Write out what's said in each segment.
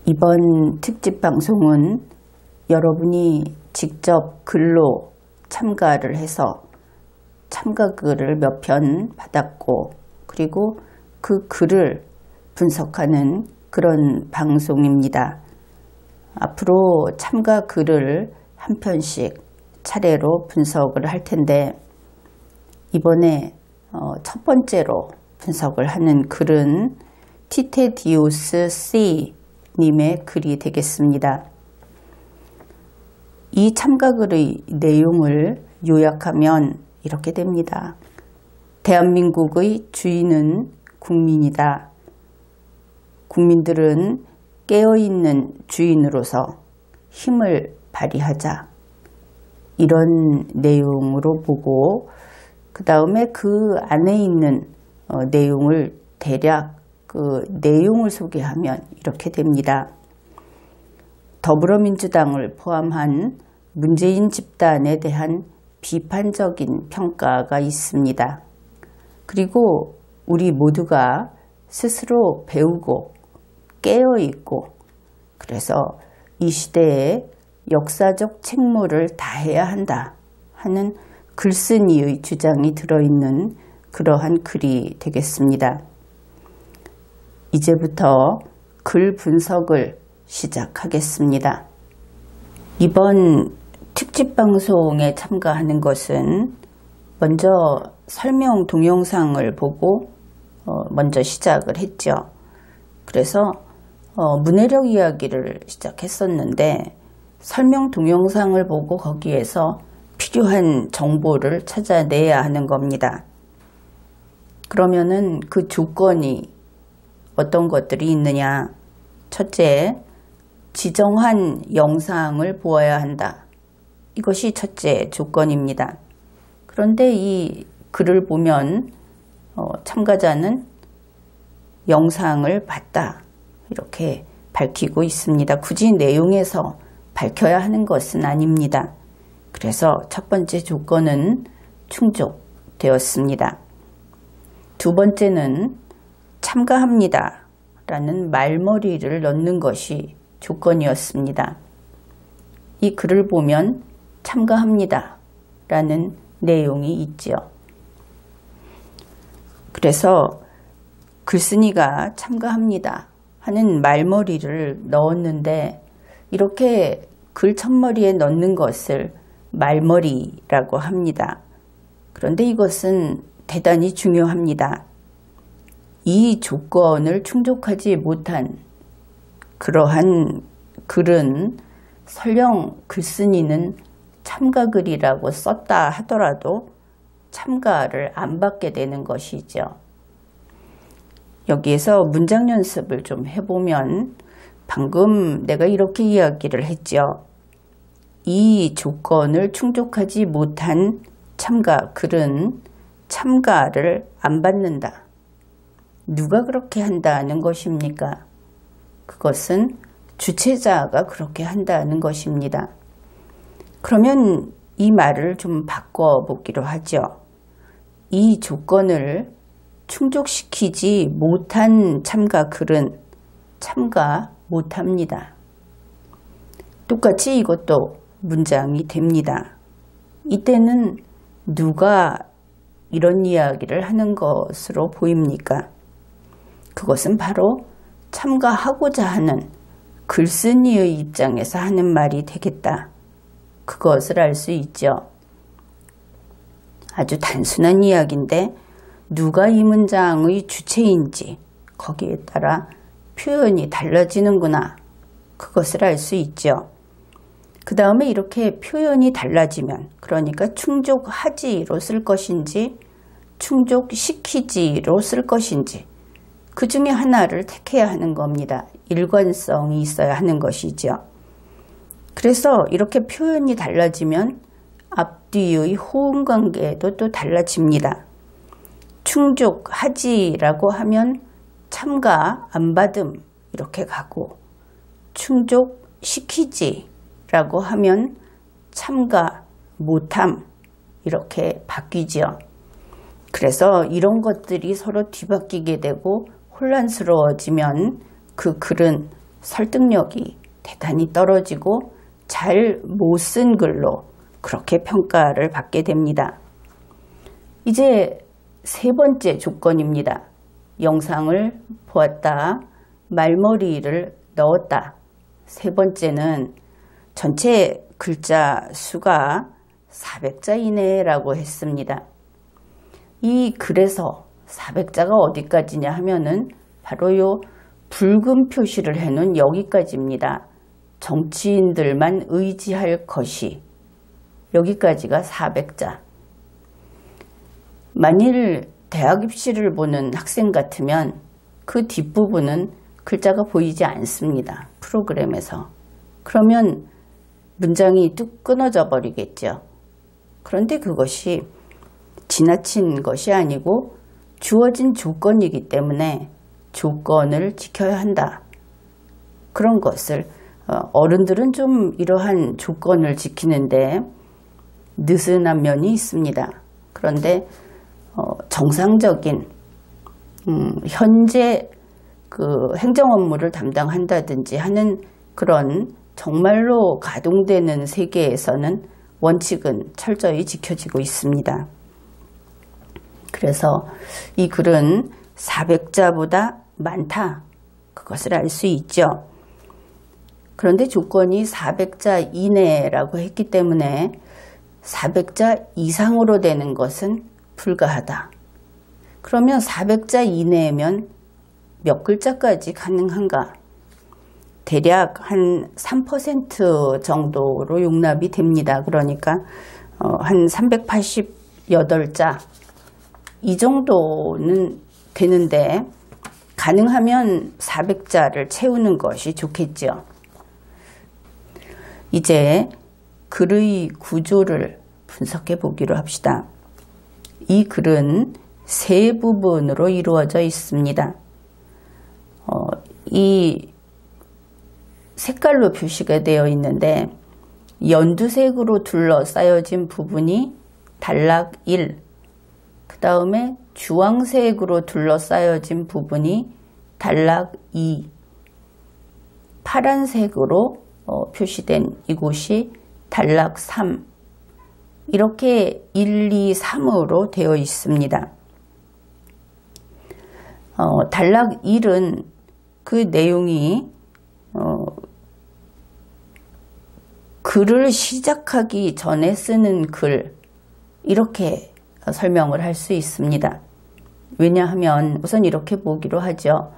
이번 특집 방송은 여러분이 직접 글로 참가를 해서 참가글을 몇 편 받았고, 그리고 그 글을 분석하는 그런 방송입니다. 앞으로 참가글을 한 편씩 차례로 분석을 할 텐데, 이번에 첫 번째로 분석을 하는 글은 티테디우스 C 님의 글이 되겠습니다. 이 참가글의 내용을 요약하면 이렇게 됩니다. 대한민국의 주인은 국민이다. 국민들은 깨어있는 주인으로서 힘을 발휘하자. 이런 내용으로 보고, 그 다음에 그 안에 있는 내용을 대략 그 내용을 소개하면 이렇게 됩니다. 더불어민주당을 포함한 문재인 집단에 대한 비판적인 평가가 있습니다. 그리고 우리 모두가 스스로 배우고 깨어있고, 그래서 이 시대에 역사적 책무를 다해야 한다 하는 글쓴이의 주장이 들어있는 그러한 글이 되겠습니다. 이제부터 글 분석을 시작하겠습니다. 이번 특집 방송에 참가하는 것은 먼저 설명 동영상을 보고 먼저 시작을 했죠. 그래서 문해력 이야기를 시작했었는데, 설명 동영상을 보고 거기에서 필요한 정보를 찾아내야 하는 겁니다. 그러면은 그 조건이 어떤 것들이 있느냐? 첫째, 지정한 영상을 보아야 한다. 이것이 첫째 조건입니다. 그런데 이 글을 보면 참가자는 영상을 봤다 이렇게 밝히고 있습니다. 굳이 내용에서 밝혀야 하는 것은 아닙니다. 그래서 첫 번째 조건은 충족되었습니다. 두 번째는 참가합니다 라는 말머리를 넣는 것이 조건이었습니다. 이 글을 보면 참가합니다 라는 내용이 있죠. 그래서 글쓴이가 참가합니다 하는 말머리를 넣었는데, 이렇게 글 첫머리에 넣는 것을 말머리라고 합니다. 그런데 이것은 대단히 중요합니다. 이 조건을 충족하지 못한 그러한 글은 설령 글쓴이는 참가글이라고 썼다 하더라도 참가를 안 받게 되는 것이죠. 여기에서 문장 연습을 좀 해보면, 방금 내가 이렇게 이야기를 했죠. 이 조건을 충족하지 못한 참가글은 참가를 안 받는다. 누가 그렇게 한다는 것입니까? 그것은 주최자가 그렇게 한다는 것입니다. 그러면 이 말을 좀 바꿔보기로 하죠. 이 조건을 충족시키지 못한 참가글은 참가 못합니다. 똑같이 이것도 문장이 됩니다. 이때는 누가 이런 이야기를 하는 것으로 보입니까? 그것은 바로 참가하고자 하는 글쓴이의 입장에서 하는 말이 되겠다. 그것을 알 수 있죠. 아주 단순한 이야기인데 누가 이 문장의 주체인지 거기에 따라 표현이 달라지는구나. 그것을 알 수 있죠. 그 다음에 이렇게 표현이 달라지면, 그러니까 충족하지로 쓸 것인지 충족시키지로 쓸 것인지 그 중에 하나를 택해야 하는 겁니다. 일관성이 있어야 하는 것이죠. 그래서 이렇게 표현이 달라지면 앞뒤의 호응 관계도 또 달라집니다. 충족하지라고 하면 참가 안 받음 이렇게 가고, 충족시키지라고 하면 참가 못함 이렇게 바뀌죠. 그래서 이런 것들이 서로 뒤바뀌게 되고 혼란스러워지면 그 글은 설득력이 대단히 떨어지고 잘 못 쓴 글로 그렇게 평가를 받게 됩니다. 이제 세 번째 조건입니다. 영상을 보았다, 말머리를 넣었다. 세 번째는 전체 글자 수가 400자 이내라고 했습니다. 이 글에서 400자가 어디까지냐 하면은 바로 요 붉은 표시를 해놓은 여기까지입니다. 정치인들만 의지할 것이, 여기까지가 400자. 만일 대학 입시를 보는 학생 같으면 그 뒷부분은 글자가 보이지 않습니다. 프로그램에서. 그러면 문장이 뚝 끊어져 버리겠죠. 그런데 그것이 지나친 것이 아니고 주어진 조건이기 때문에 조건을 지켜야 한다. 그런 것을 어른들은 좀 이러한 조건을 지키는데 느슨한 면이 있습니다. 그런데 정상적인 현재 그 행정 업무를 담당한다든지 하는 그런 정말로 가동되는 세계에서는 원칙은 철저히 지켜지고 있습니다. 그래서 이 글은 400자보다 많다. 그것을 알 수 있죠. 그런데 조건이 400자 이내라고 했기 때문에 400자 이상으로 되는 것은 불가하다. 그러면 400자 이내면 몇 글자까지 가능한가? 대략 한 3% 정도로 용납이 됩니다. 그러니까 한 388자 이 정도는 되는데 가능하면 400자를 채우는 것이 좋겠죠. 이제 글의 구조를 분석해 보기로 합시다. 이 글은 세 부분으로 이루어져 있습니다. 이 색깔로 표시가 되어 있는데 연두색으로 둘러싸여진 부분이 단락 1, 그 다음에 주황색으로 둘러싸여진 부분이 단락 2, 파란색으로 표시된 이곳이 단락 3, 이렇게 1, 2, 3으로 되어 있습니다. 단락 1은 그 내용이 글을 시작하기 전에 쓰는 글, 이렇게 설명을 할 수 있습니다. 왜냐하면 우선 이렇게 보기로 하죠.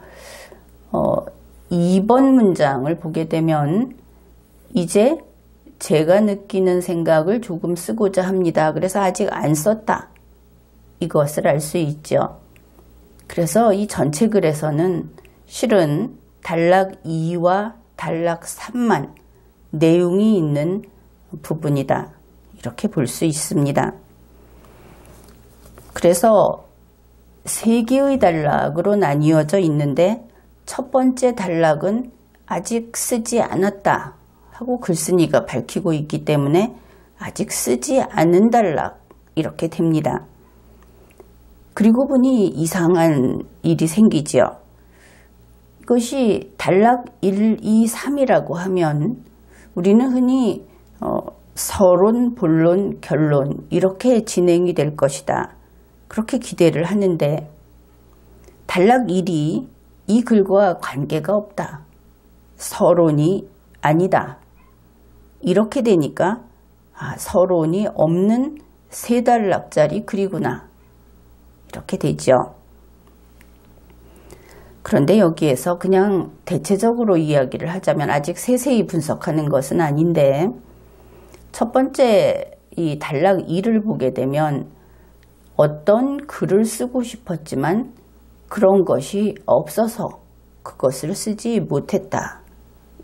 2번 문장을 보게 되면 이제 제가 느끼는 생각을 조금 쓰고자 합니다. 그래서 아직 안 썼다. 이것을 알 수 있죠. 그래서 이 전체 글에서는 실은 단락 2와 단락 3만 내용이 있는 부분이다. 이렇게 볼 수 있습니다. 그래서 세 개의 단락으로 나뉘어져 있는데 첫 번째 단락은 아직 쓰지 않았다 하고 글쓴이가 밝히고 있기 때문에 아직 쓰지 않은 단락 이렇게 됩니다. 그리고 보니 이상한 일이 생기죠. 이것이 단락 1, 2, 3이라고 하면 우리는 흔히 서론, 본론, 결론 이렇게 진행이 될 것이다. 그렇게 기대를 하는데 단락 1이 이 글과 관계가 없다. 서론이 아니다. 이렇게 되니까 서론이 없는 세 단락짜리 글이구나. 이렇게 되죠. 그런데 여기에서 그냥 대체적으로 이야기를 하자면 아직 세세히 분석하는 것은 아닌데 첫 번째 이 단락 2를 보게 되면 어떤 글을 쓰고 싶었지만 그런 것이 없어서 그것을 쓰지 못했다.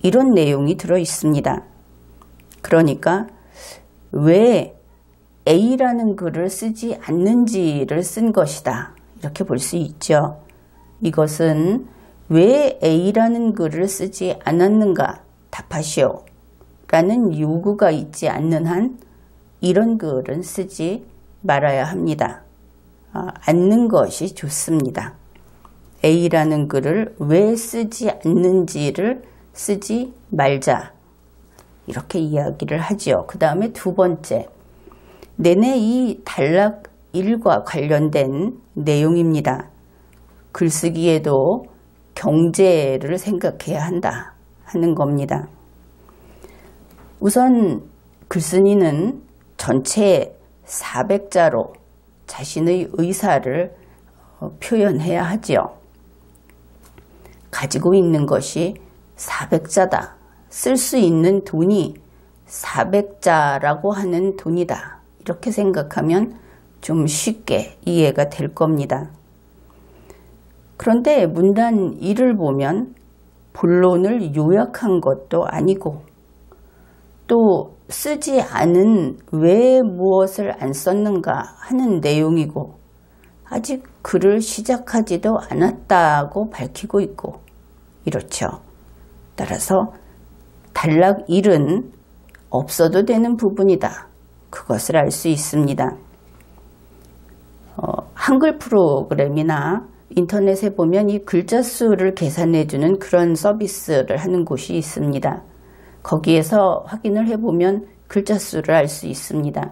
이런 내용이 들어 있습니다. 그러니까 왜 A라는 글을 쓰지 않는지를 쓴 것이다. 이렇게 볼 수 있죠. 이것은 왜 A라는 글을 쓰지 않았는가 답하시오 라는 요구가 있지 않는 한 이런 글은 쓰지 말아야 합니다. 않는 것이 좋습니다. A라는 글을 왜 쓰지 않는지를 쓰지 말자. 이렇게 이야기를 하지요. 그 다음에 두 번째, 내내 이 단락 1과 관련된 내용입니다. 글쓰기에도 경제를 생각해야 한다 하는 겁니다. 우선 글쓴이는 전체 400자로 자신의 의사를 표현해야 하지요. 가지고 있는 것이 400자다. 쓸 수 있는 돈이 400자라고 하는 돈이다. 이렇게 생각하면 좀 쉽게 이해가 될 겁니다. 그런데 문단 1을 보면 본론을 요약한 것도 아니고 또 쓰지 않은 왜 무엇을 안 썼는가 하는 내용이고 아직 글을 시작하지도 않았다고 밝히고 있고 이렇죠. 따라서 단락 1은 없어도 되는 부분이다. 그것을 알 수 있습니다. 한글 프로그램이나 인터넷에 보면 이 글자 수를 계산해주는 그런 서비스를 하는 곳이 있습니다. 거기에서 확인을 해보면 글자 수를 알 수 있습니다.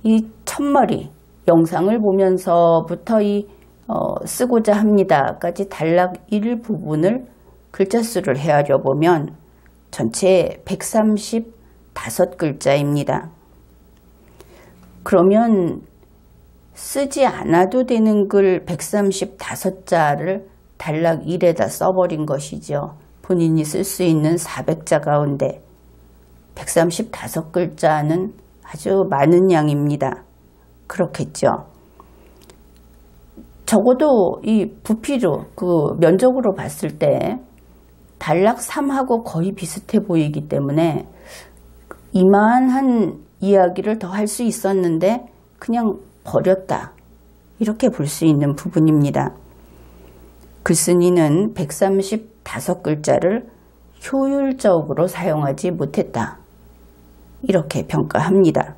이 첫머리, 영상을 보면서부터 쓰고자 합니다까지 단락 1 부분을 글자 수를 헤아려 보면 전체 135글자입니다. 그러면 쓰지 않아도 되는 글 135자를 단락 1에다 써버린 것이죠. 본인이 쓸 수 있는 400자 가운데 135글자는 아주 많은 양입니다. 그렇겠죠. 적어도 이 부피로 면적으로 봤을 때 단락 3하고 거의 비슷해 보이기 때문에 이만한 이야기를 더 할 수 있었는데 그냥 버렸다. 이렇게 볼 수 있는 부분입니다. 글쓴이는 135글자를 효율적으로 사용하지 못했다. 이렇게 평가합니다.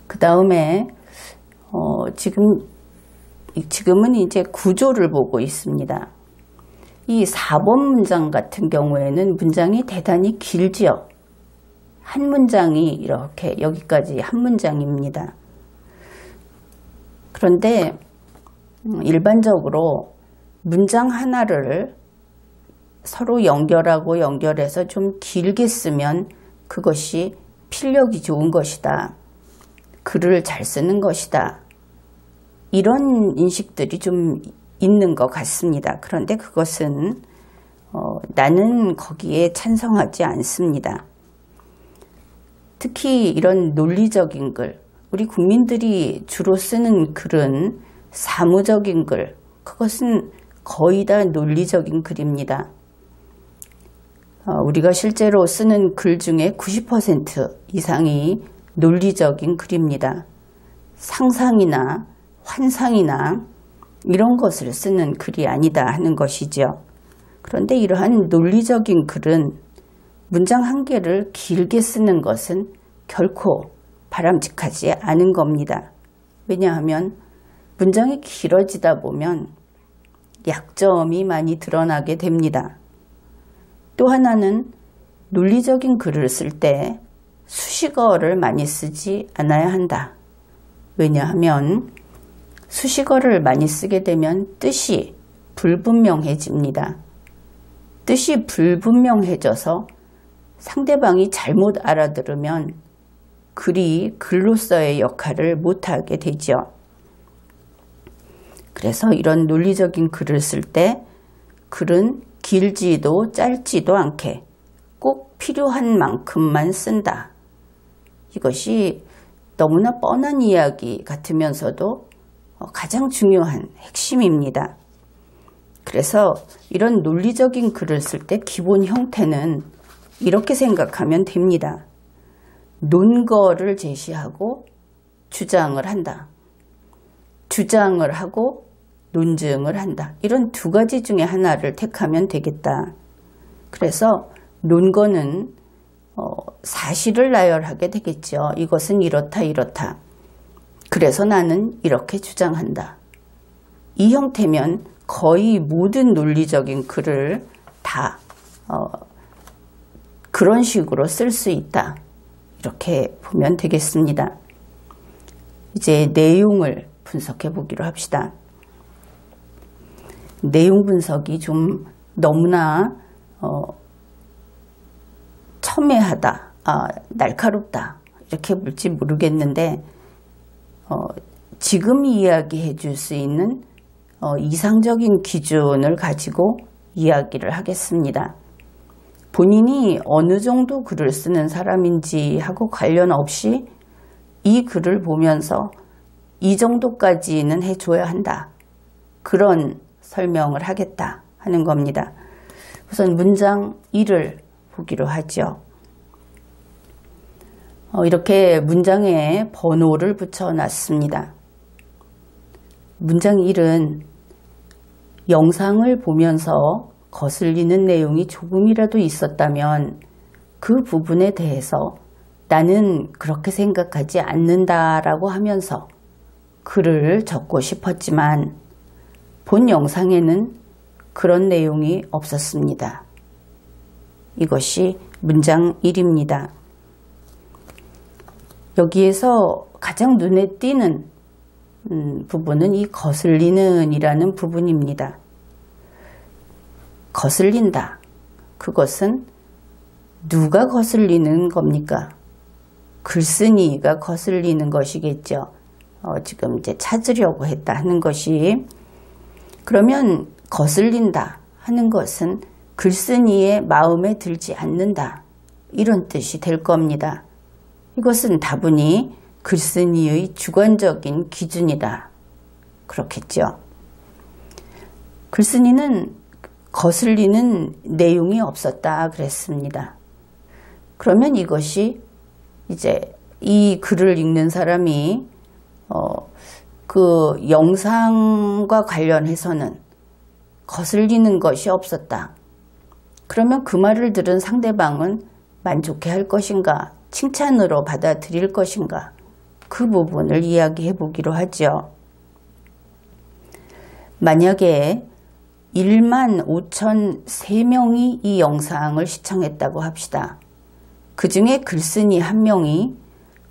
그 다음에 지금은 이제 구조를 보고 있습니다. 이 4번 문장 같은 경우에는 문장이 대단히 길지요. 한 문장이 이렇게 여기까지 한 문장입니다. 그런데 일반적으로 문장 하나를 서로 연결하고 연결해서 좀 길게 쓰면 그것이 필력이 좋은 것이다. 글을 잘 쓰는 것이다. 이런 인식들이 좀 있는 것 같습니다. 그런데 그것은 나는 거기에 찬성하지 않습니다. 특히 이런 논리적인 글, 우리 국민들이 주로 쓰는 글은 사무적인 글, 그것은 거의 다 논리적인 글입니다. 우리가 실제로 쓰는 글 중에 90% 이상이 논리적인 글입니다. 상상이나 환상이나 이런 것을 쓰는 글이 아니다 하는 것이죠. 그런데 이러한 논리적인 글은 문장 한 개를 길게 쓰는 것은 결코 바람직하지 않은 겁니다. 왜냐하면 문장이 길어지다 보면 약점이 많이 드러나게 됩니다. 또 하나는 논리적인 글을 쓸 때 수식어를 많이 쓰지 않아야 한다. 왜냐하면 수식어를 많이 쓰게 되면 뜻이 불분명해집니다. 뜻이 불분명해져서 상대방이 잘못 알아들으면 글이 글로서의 역할을 못하게 되죠. 그래서 이런 논리적인 글을 쓸 때 글은 길지도 짧지도 않게 꼭 필요한 만큼만 쓴다. 이것이 너무나 뻔한 이야기 같으면서도 가장 중요한 핵심입니다. 그래서 이런 논리적인 글을 쓸 때 기본 형태는 이렇게 생각하면 됩니다. 논거를 제시하고 주장을 한다. 주장을 하고 논증을 한다. 이런 두 가지 중에 하나를 택하면 되겠다. 그래서 논거는 사실을 나열하게 되겠죠. 이것은 이렇다 이렇다. 그래서 나는 이렇게 주장한다. 이 형태면 거의 모든 논리적인 글을 다 그런 식으로 쓸 수 있다. 이렇게 보면 되겠습니다. 이제 내용을 분석해 보기로 합시다. 내용 분석이 좀 너무나 첨예하다, 날카롭다 이렇게 볼지 모르겠는데 지금 이야기해 줄 수 있는 이상적인 기준을 가지고 이야기를 하겠습니다. 본인이 어느 정도 글을 쓰는 사람인지 하고 관련 없이 이 글을 보면서 이 정도까지는 해줘야 한다. 그런 설명을 하겠다 하는 겁니다. 우선 문장 1을 보기로 하죠. 이렇게 문장에 번호를 붙여놨습니다. 문장 1은 영상을 보면서 거슬리는 내용이 조금이라도 있었다면 그 부분에 대해서 나는 그렇게 생각하지 않는다라고 하면서 글을 적고 싶었지만 본 영상에는 그런 내용이 없었습니다. 이것이 문장 1입니다. 여기에서 가장 눈에 띄는 부분은 이 거슬리는 이라는 부분입니다. 거슬린다. 그것은 누가 거슬리는 겁니까? 글쓴이가 거슬리는 것이겠죠. 지금 이제 찾으려고 했다 하는 것이. 그러면 거슬린다 하는 것은 글쓴이의 마음에 들지 않는다. 이런 뜻이 될 겁니다. 이것은 다분히 글쓴이의 주관적인 기준이다. 그렇겠죠. 글쓴이는 거슬리는 내용이 없었다 그랬습니다. 그러면 이것이 이제 이 글을 읽는 사람이 그 영상과 관련해서는 거슬리는 것이 없었다. 그러면 그 말을 들은 상대방은 만족해 할 것인가, 칭찬으로 받아들일 것인가, 그 부분을 이야기해 보기로 하죠. 만약에 15,003명이 이 영상을 시청했다고 합시다. 그 중에 글쓴이 1명이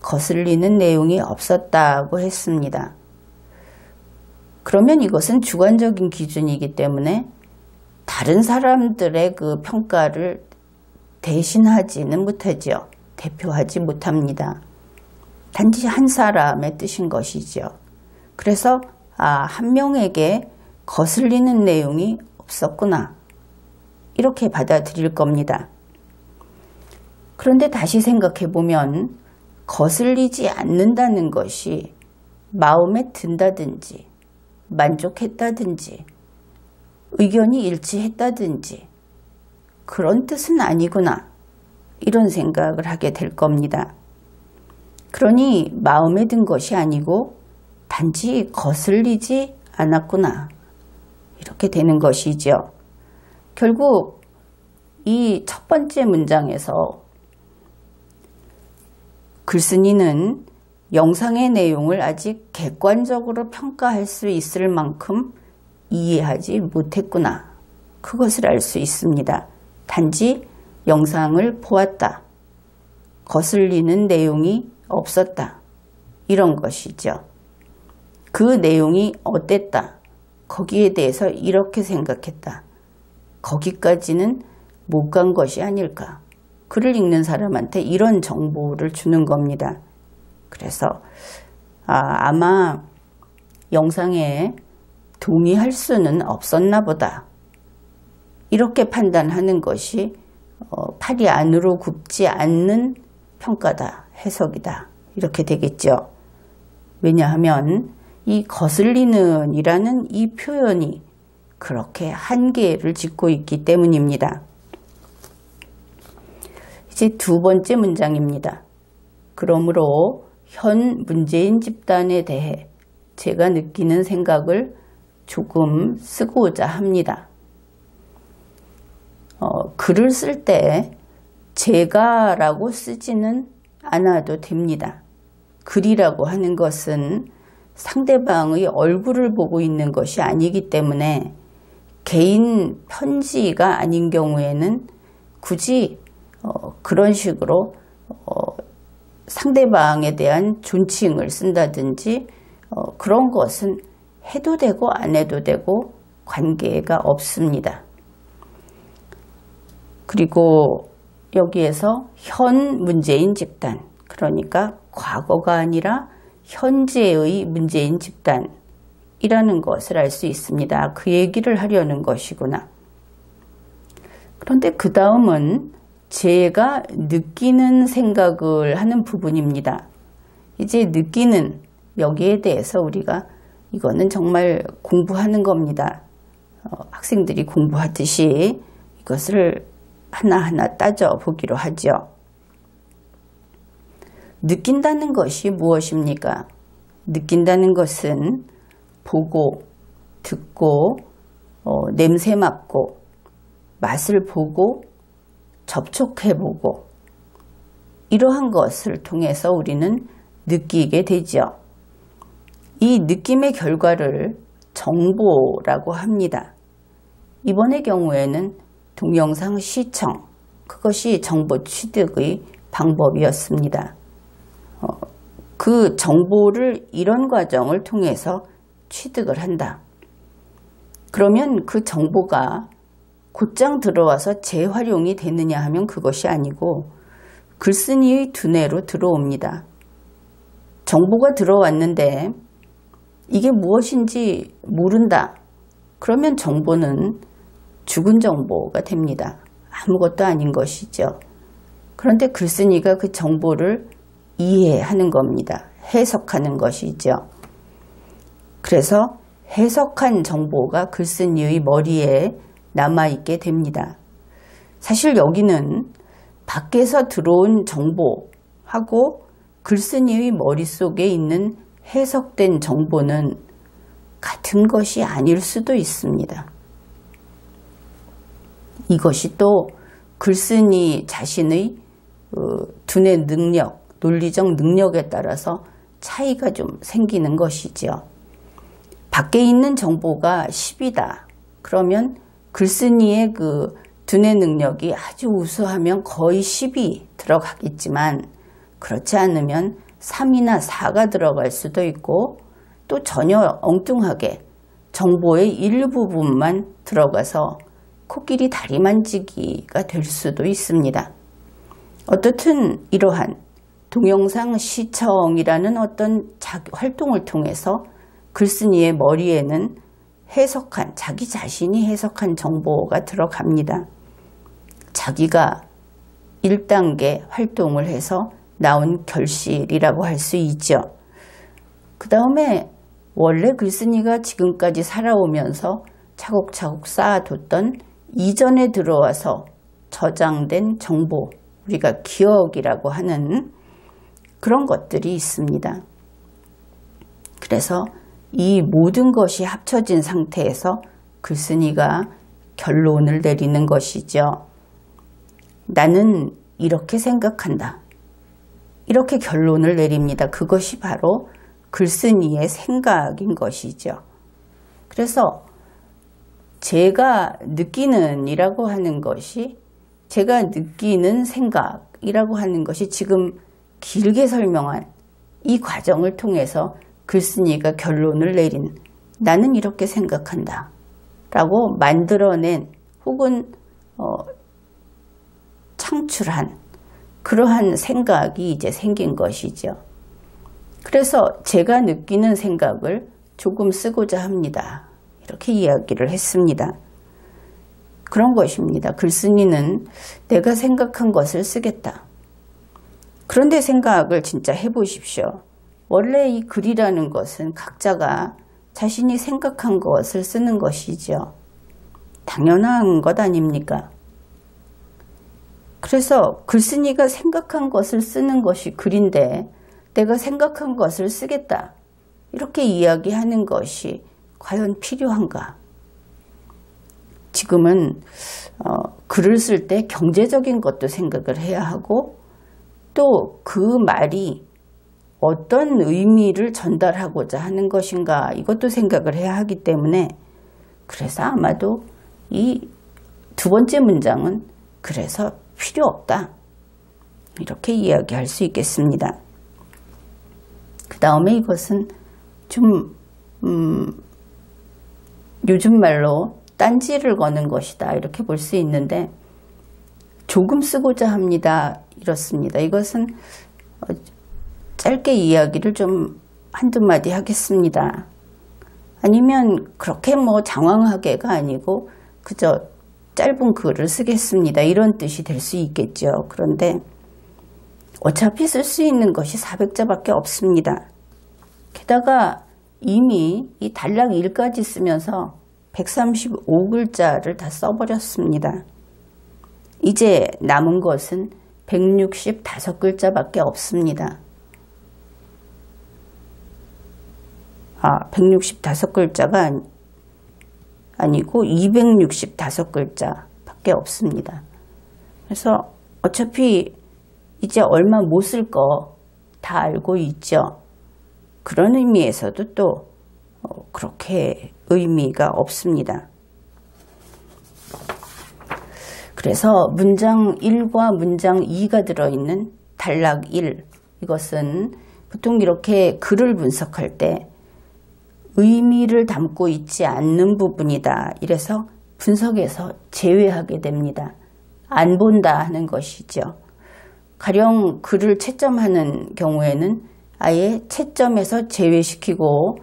거슬리는 내용이 없었다고 했습니다. 그러면 이것은 주관적인 기준이기 때문에 다른 사람들의 그 평가를 대신하지는 못하죠. 대표하지 못합니다. 단지 한 사람의 뜻인 것이죠. 그래서 한 명에게 거슬리는 내용이 없었구나. 이렇게 받아들일 겁니다. 그런데 다시 생각해 보면 거슬리지 않는다는 것이 마음에 든다든지 만족했다든지 의견이 일치했다든지 그런 뜻은 아니구나. 이런 생각을 하게 될 겁니다. 그러니 마음에 든 것이 아니고 단지 거슬리지 않았구나. 이렇게 되는 것이죠. 결국 이 첫 번째 문장에서 글쓴이는 영상의 내용을 아직 객관적으로 평가할 수 있을 만큼 이해하지 못했구나. 그것을 알 수 있습니다. 단지 영상을 보았다. 거슬리는 내용이 없었다. 이런 것이죠. 그 내용이 어땠다. 거기에 대해서 이렇게 생각했다. 거기까지는 못 간 것이 아닐까. 글을 읽는 사람한테 이런 정보를 주는 겁니다. 그래서 아마 영상에 동의할 수는 없었나 보다. 이렇게 판단하는 것이 팔이 안으로 굽지 않는 평가다, 해석이다. 이렇게 되겠죠. 왜냐하면 이 거슬리는 이라는 이 표현이 그렇게 한계를 짓고 있기 때문입니다. 이제 두 번째 문장입니다. 그러므로 현 문재인 집단에 대해 제가 느끼는 생각을 조금 쓰고자 합니다. 글을 쓸 때 제가라고 쓰지는 않아도 됩니다. 글이라고 하는 것은 상대방의 얼굴을 보고 있는 것이 아니기 때문에 개인 편지가 아닌 경우에는 굳이 그런 식으로 상대방에 대한 존칭을 쓴다든지 그런 것은 해도 되고 안 해도 되고 관계가 없습니다. 그리고 여기에서 현 문재인 집단, 그러니까 과거가 아니라 현재의 문재인 집단이라는 것을 알 수 있습니다. 그 얘기를 하려는 것이구나. 그런데 그 다음은 제가 느끼는 생각을 하는 부분입니다. 이제 느끼는, 여기에 대해서 우리가 이거는 정말 공부하는 겁니다. 학생들이 공부하듯이 이것을 하나하나 따져보기로 하죠. 느낀다는 것이 무엇입니까? 느낀다는 것은 보고, 듣고, 냄새 맡고, 맛을 보고, 접촉해보고, 이러한 것을 통해서 우리는 느끼게 되죠. 이 느낌의 결과를 정보라고 합니다. 이번의 경우에는 동영상 시청, 그것이 정보 취득의 방법이었습니다. 그 정보를 이런 과정을 통해서 취득을 한다. 그러면 그 정보가 곧장 들어와서 재활용이 되느냐 하면 그것이 아니고 글쓴이의 두뇌로 들어옵니다. 정보가 들어왔는데 이게 무엇인지 모른다. 그러면 정보는 죽은 정보가 됩니다. 아무것도 아닌 것이죠. 그런데 글쓴이가 그 정보를 이해하는 겁니다. 해석하는 것이죠. 그래서 해석한 정보가 글쓴이의 머리에 남아있게 됩니다. 사실 여기는 밖에서 들어온 정보하고 글쓴이의 머릿속에 있는 해석된 정보는 같은 것이 아닐 수도 있습니다. 이것이 또 글쓴이 자신의 두뇌 능력, 논리적 능력에 따라서 차이가 좀 생기는 것이죠. 밖에 있는 정보가 10이다. 그러면 글쓴이의 그 두뇌 능력이 아주 우수하면 거의 10이 들어가겠지만 그렇지 않으면 3이나 4가 들어갈 수도 있고 또 전혀 엉뚱하게 정보의 일부분만 들어가서 코끼리 다리 만지기가 될 수도 있습니다. 어떻든 이러한 동영상 시청이라는 어떤 활동을 통해서 글쓴이의 머리에는 해석한, 자기 자신이 해석한 정보가 들어갑니다. 자기가 1단계 활동을 해서 나온 결실이라고 할 수 있죠. 그 다음에 원래 글쓴이가 지금까지 살아오면서 차곡차곡 쌓아뒀던 이전에 들어와서 저장된 정보, 우리가 기억이라고 하는 그런 것들이 있습니다. 그래서 이 모든 것이 합쳐진 상태에서 글쓴이가 결론을 내리는 것이죠. 나는 이렇게 생각한다. 이렇게 결론을 내립니다. 그것이 바로 글쓴이의 생각인 것이죠. 그래서 제가 느끼는 이라고 하는 것이, 제가 느끼는 생각이라고 하는 것이 지금 길게 설명한 이 과정을 통해서 글쓴이가 결론을 내린, 나는 이렇게 생각한다 라고 만들어낸 혹은 창출한 그러한 생각이 이제 생긴 것이죠. 그래서 제가 느끼는 생각을 조금 쓰고자 합니다. 이렇게 이야기를 했습니다. 그런 것입니다. 글쓴이는 내가 생각한 것을 쓰겠다. 그런데 생각을 진짜 해보십시오. 원래 이 글이라는 것은 각자가 자신이 생각한 것을 쓰는 것이죠. 당연한 것 아닙니까? 그래서 글쓴이가 생각한 것을 쓰는 것이 글인데 내가 생각한 것을 쓰겠다. 이렇게 이야기하는 것이 과연 필요한가? 지금은 글을 쓸 때 경제적인 것도 생각을 해야 하고 또 그 말이 어떤 의미를 전달하고자 하는 것인가 이것도 생각을 해야 하기 때문에 그래서 아마도 이 두 번째 문장은 그래서 필요 없다. 이렇게 이야기할 수 있겠습니다. 그 다음에 이것은 좀 요즘 말로 딴지를 거는 것이다. 이렇게 볼 수 있는데 조금 쓰고자 합니다. 이렇습니다. 이것은 짧게 이야기를 좀 한두 마디 하겠습니다. 아니면 그렇게 뭐 장황하게가 아니고 그저 짧은 글을 쓰겠습니다. 이런 뜻이 될 수 있겠죠. 그런데 어차피 쓸 수 있는 것이 400자밖에 없습니다. 게다가 이미 이 단락 1까지 쓰면서 135글자를 다 써버렸습니다. 이제 남은 것은 165글자밖에 없습니다. 165글자가 아니고 265글자밖에 없습니다. 그래서 어차피 이제 얼마 못 쓸 거 다 알고 있죠. 그런 의미에서도 또 그렇게 의미가 없습니다. 그래서 문장 1과 문장 2가 들어있는 단락 1, 이것은 보통 이렇게 글을 분석할 때 의미를 담고 있지 않는 부분이다. 이래서 분석에서 제외하게 됩니다. 안 본다 하는 것이죠. 가령 글을 채점하는 경우에는 아예 채점에서 제외시키고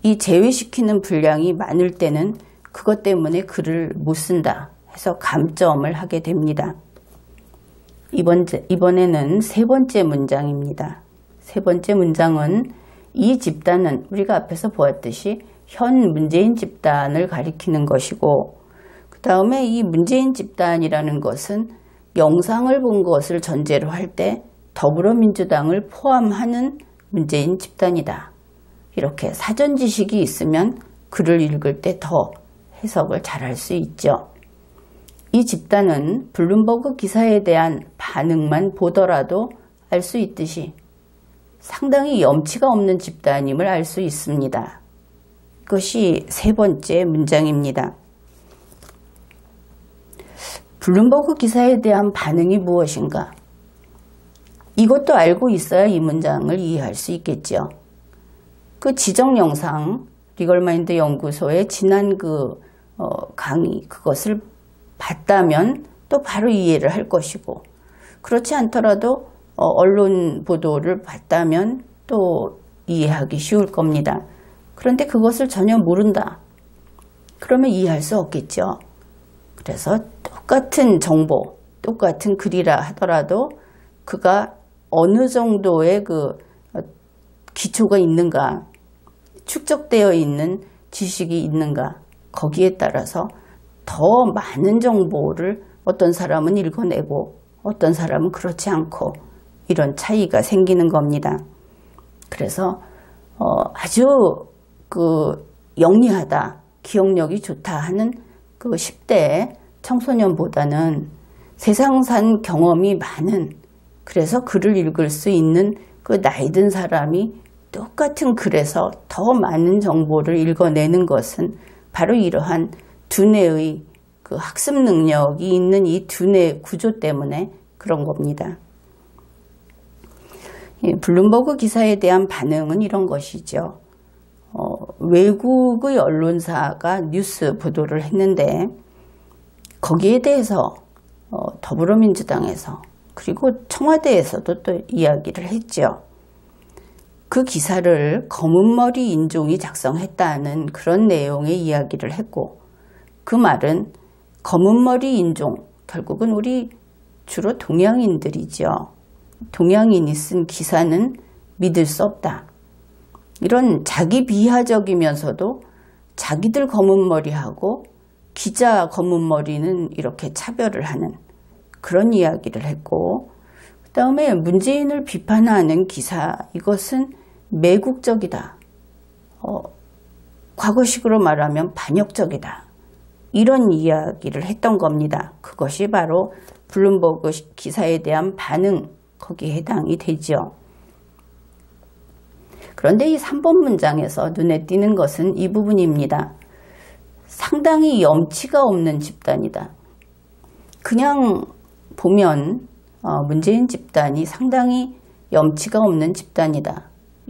이 제외시키는 분량이 많을 때는 그것 때문에 글을 못 쓴다 해서 감점을 하게 됩니다. 이번에는 세 번째 문장입니다. 세 번째 문장은 이 집단은 우리가 앞에서 보았듯이 현 문재인 집단을 가리키는 것이고 그 다음에 이 문재인 집단이라는 것은 영상을 본 것을 전제로 할 때 더불어민주당을 포함하는 문재인 집단이다. 이렇게 사전 지식이 있으면 글을 읽을 때 더 해석을 잘할 수 있죠. 이 집단은 블룸버그 기사에 대한 반응만 보더라도 알 수 있듯이 상당히 염치가 없는 집단임을 알 수 있습니다. 이것이 세 번째 문장입니다. 블룸버그 기사에 대한 반응이 무엇인가? 이것도 알고 있어야 이 문장을 이해할 수 있겠죠. 그 지정 영상, 리걸마인드 연구소의 지난 강의, 그것을 봤다면 또 바로 이해를 할 것이고, 그렇지 않더라도 언론 보도를 봤다면 또 이해하기 쉬울 겁니다. 그런데 그것을 전혀 모른다. 그러면 이해할 수 없겠죠. 그래서 똑같은 정보, 똑같은 글이라 하더라도 그가 어느 정도의 기초가 있는가, 축적되어 있는 지식이 있는가, 거기에 따라서 더 많은 정보를 어떤 사람은 읽어내고 어떤 사람은 그렇지 않고 이런 차이가 생기는 겁니다. 그래서 아주 영리하다, 기억력이 좋다 하는 10대 청소년보다는 세상 산 경험이 많은, 그래서 글을 읽을 수 있는 나이 든 사람이 똑같은 글에서 더 많은 정보를 읽어내는 것은 바로 이러한 두뇌의 학습 능력이 있는 이 두뇌 구조 때문에 그런 겁니다. 블룸버그 기사에 대한 반응은 이런 것이죠. 외국의 언론사가 뉴스 보도를 했는데 거기에 대해서 더불어민주당에서 그리고 청와대에서도 또 이야기를 했죠. 그 기사를 검은머리 인종이 작성했다는 그런 내용의 이야기를 했고, 그 말은 검은머리 인종, 결국은 우리 주로 동양인들이죠. 동양인이 쓴 기사는 믿을 수 없다. 이런 자기 비하적이면서도 자기들 검은머리하고 기자 검은머리는 이렇게 차별을 하는 그런 이야기를 했고, 그 다음에 문재인을 비판하는 기사, 이것은 매국적이다. 과거식으로 말하면 반역적이다. 이런 이야기를 했던 겁니다. 그것이 바로 블룸버그 기사에 대한 반응, 거기에 해당이 되죠. 그런데 이 3번 문장에서 눈에 띄는 것은 이 부분입니다. 상당히 염치가 없는 집단이다. 그냥 보면 문재인 집단이 상당히 염치가 없는 집단이다.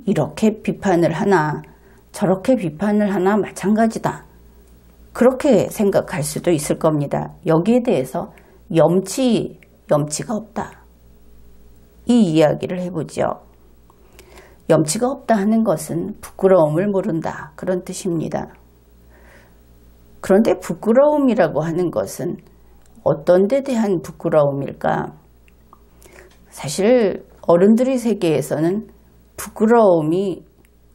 이렇게 비판을 하나 저렇게 비판을 하나 마찬가지다. 그렇게 생각할 수도 있을 겁니다. 여기에 대해서 염치가 없다. 이 이야기를 해보죠. 염치가 없다 하는 것은 부끄러움을 모른다. 그런 뜻입니다. 그런데 부끄러움이라고 하는 것은 어떤 데 대한 부끄러움일까? 사실 어른들의 세계에서는 부끄러움이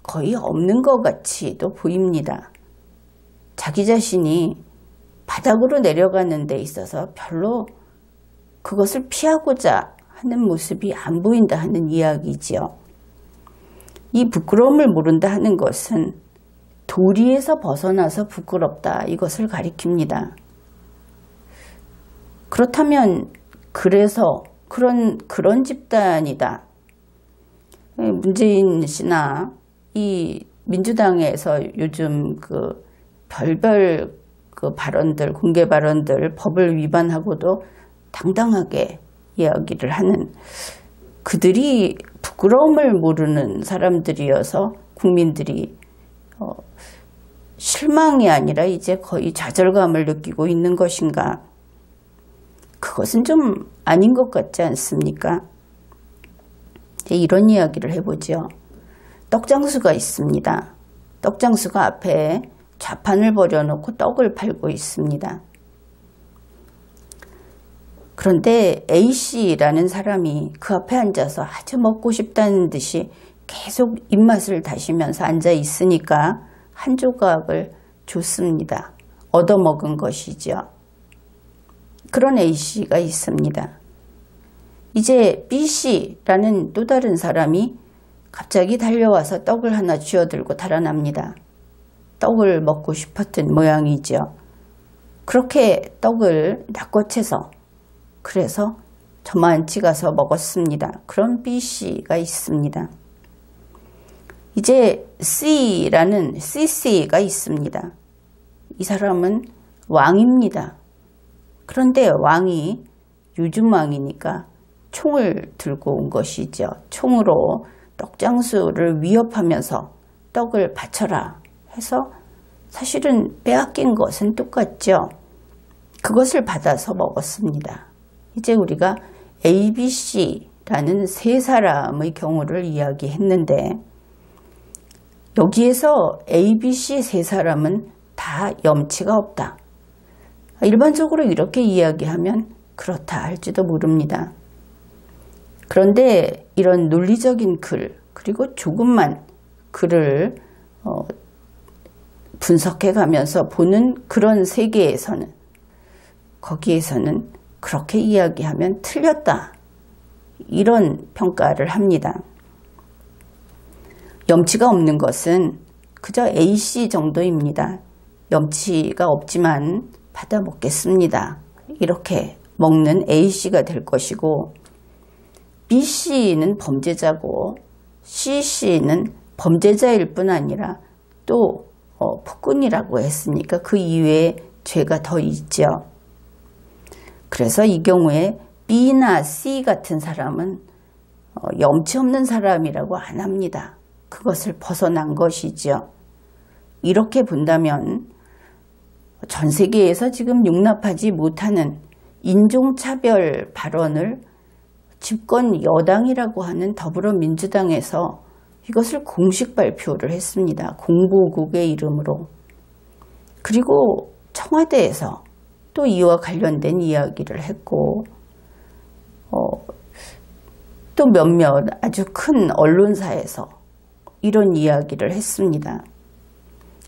거의 없는 것 같이도 보입니다. 자기 자신이 바닥으로 내려가는 데 있어서 별로 그것을 피하고자 하는 모습이 안 보인다 하는 이야기지요. 이 부끄러움을 모른다 하는 것은 도리에서 벗어나서 부끄럽다 이것을 가리킵니다. 그렇다면 그래서 그런 집단이다. 문재인 씨나 이 민주당에서 요즘 그 별별 그 발언들, 공개 발언들, 법을 위반하고도 당당하게 이야기를 하는 그들이 부끄러움을 모르는 사람들이어서 국민들이 실망이 아니라 이제 거의 좌절감을 느끼고 있는 것인가? 그것은 좀 아닌 것 같지 않습니까? 이제 이런 이야기를 해보죠. 떡장수가 있습니다. 떡장수가 앞에 좌판을 버려놓고 떡을 팔고 있습니다. 그런데 A씨라는 사람이 그 앞에 앉아서 아주 먹고 싶다는 듯이 계속 입맛을 다시면서 앉아 있으니까 한 조각을 줬습니다. 얻어먹은 것이죠. 그런 A씨가 있습니다. 이제 B씨라는 또 다른 사람이 갑자기 달려와서 떡을 하나 쥐어들고 달아납니다. 떡을 먹고 싶었던 모양이죠. 그렇게 떡을 낚아채서 그래서 저만치 가서 먹었습니다. 그런 B씨가 있습니다. 이제 C라는 CC가 있습니다. 이 사람은 왕입니다. 그런데 왕이 요즘 왕이니까 총을 들고 온 것이죠. 총으로 떡장수를 위협하면서 떡을 바쳐라 해서 사실은 빼앗긴 것은 똑같죠. 그것을 받아서 먹었습니다. 이제 우리가 ABC라는 세 사람의 경우를 이야기했는데 여기에서 ABC 세 사람은 다 염치가 없다. 일반적으로 이렇게 이야기하면 그렇다 할지도 모릅니다. 그런데 이런 논리적인 글 그리고 조금만 글을 분석해 가면서 보는 그런 세계에서는 거기에서는 그렇게 이야기하면 틀렸다. 이런 평가를 합니다. 염치가 없는 것은 그저 A씨 정도입니다. 염치가 없지만 받아 먹겠습니다. 이렇게 먹는 A씨가 될 것이고 B씨는 범죄자고 C씨는 범죄자일 뿐 아니라 또 폭군이라고 했으니까 그 이외에 죄가 더 있죠. 그래서 이 경우에 B나 C 같은 사람은 염치 없는 사람이라고 안 합니다. 그것을 벗어난 것이죠. 이렇게 본다면 전 세계에서 지금 용납하지 못하는 인종차별 발언을 집권 여당이라고 하는 더불어민주당에서 이것을 공식 발표를 했습니다. 공보국의 이름으로. 그리고 청와대에서 또 이와 관련된 이야기를 했고 또 몇몇 아주 큰 언론사에서 이런 이야기를 했습니다.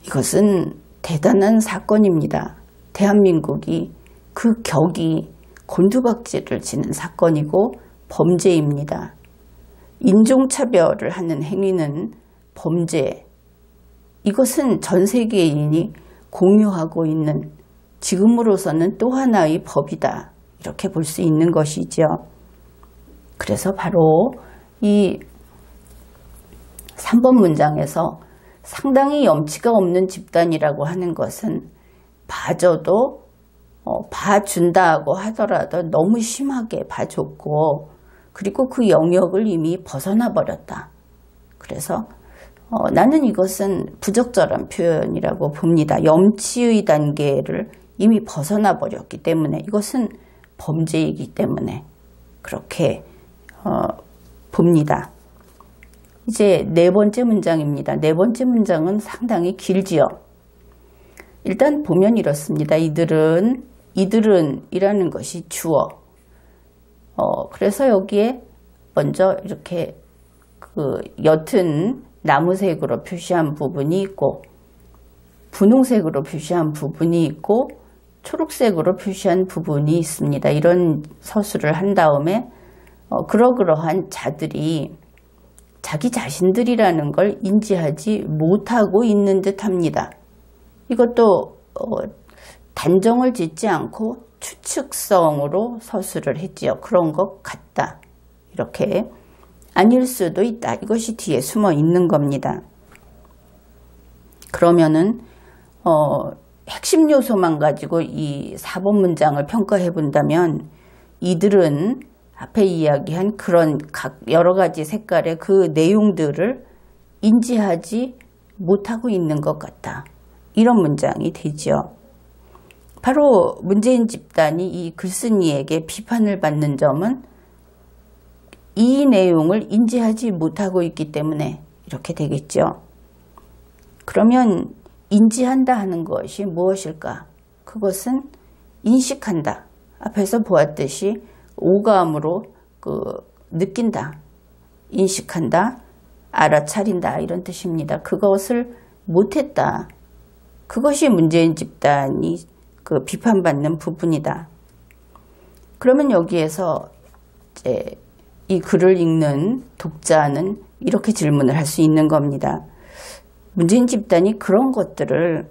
이것은 대단한 사건입니다. 대한민국이 그 격이 곤두박질을 치는 사건이고 범죄입니다. 인종차별을 하는 행위는 범죄. 이것은 전 세계인이 공유하고 있는 지금으로서는 또 하나의 법이다. 이렇게 볼 수 있는 것이죠. 그래서 바로 이 3번 문장에서 상당히 염치가 없는 집단이라고 하는 것은 봐줘도 봐준다고 하더라도 너무 심하게 봐줬고, 그리고 그 영역을 이미 벗어나 버렸다. 그래서 나는 이것은 부적절한 표현이라고 봅니다. 염치의 단계를 이미 벗어나 버렸기 때문에, 이것은 범죄이기 때문에 그렇게 봅니다. 이제 네 번째 문장입니다. 네 번째 문장은 상당히 길지요. 일단 보면 이렇습니다. 이들은 이라는 것이 주어. 그래서 여기에 먼저 이렇게 그 옅은 나무색으로 표시한 부분이 있고, 분홍색으로 표시한 부분이 있고, 초록색으로 표시한 부분이 있습니다. 이런 서술을 한 다음에 그러한 자들이 자기 자신들이라는 걸 인지하지 못하고 있는 듯 합니다. 이것도 단정을 짓지 않고 추측성으로 서술을 했지요. 그런 것 같다. 이렇게 아닐 수도 있다. 이것이 뒤에 숨어 있는 겁니다. 그러면은 핵심 요소만 가지고 이 4번 문장을 평가해 본다면, 이들은 앞에 이야기한 그런 각 여러 가지 색깔의 그 내용들을 인지하지 못하고 있는 것 같다. 이런 문장이 되지요. 바로 문재인 집단이 이 글쓴이에게 비판을 받는 점은 이 내용을 인지하지 못하고 있기 때문에 이렇게 되겠죠. 그러면 인지한다 하는 것이 무엇일까? 그것은 인식한다. 앞에서 보았듯이 오감으로 느낀다, 인식한다, 알아차린다, 이런 뜻입니다. 그것을 못했다. 그것이 문재인 집단이 비판받는 부분이다. 그러면 여기에서 이제 이 글을 읽는 독자는 이렇게 질문을 할 수 있는 겁니다. 문재인 집단이 그런 것들을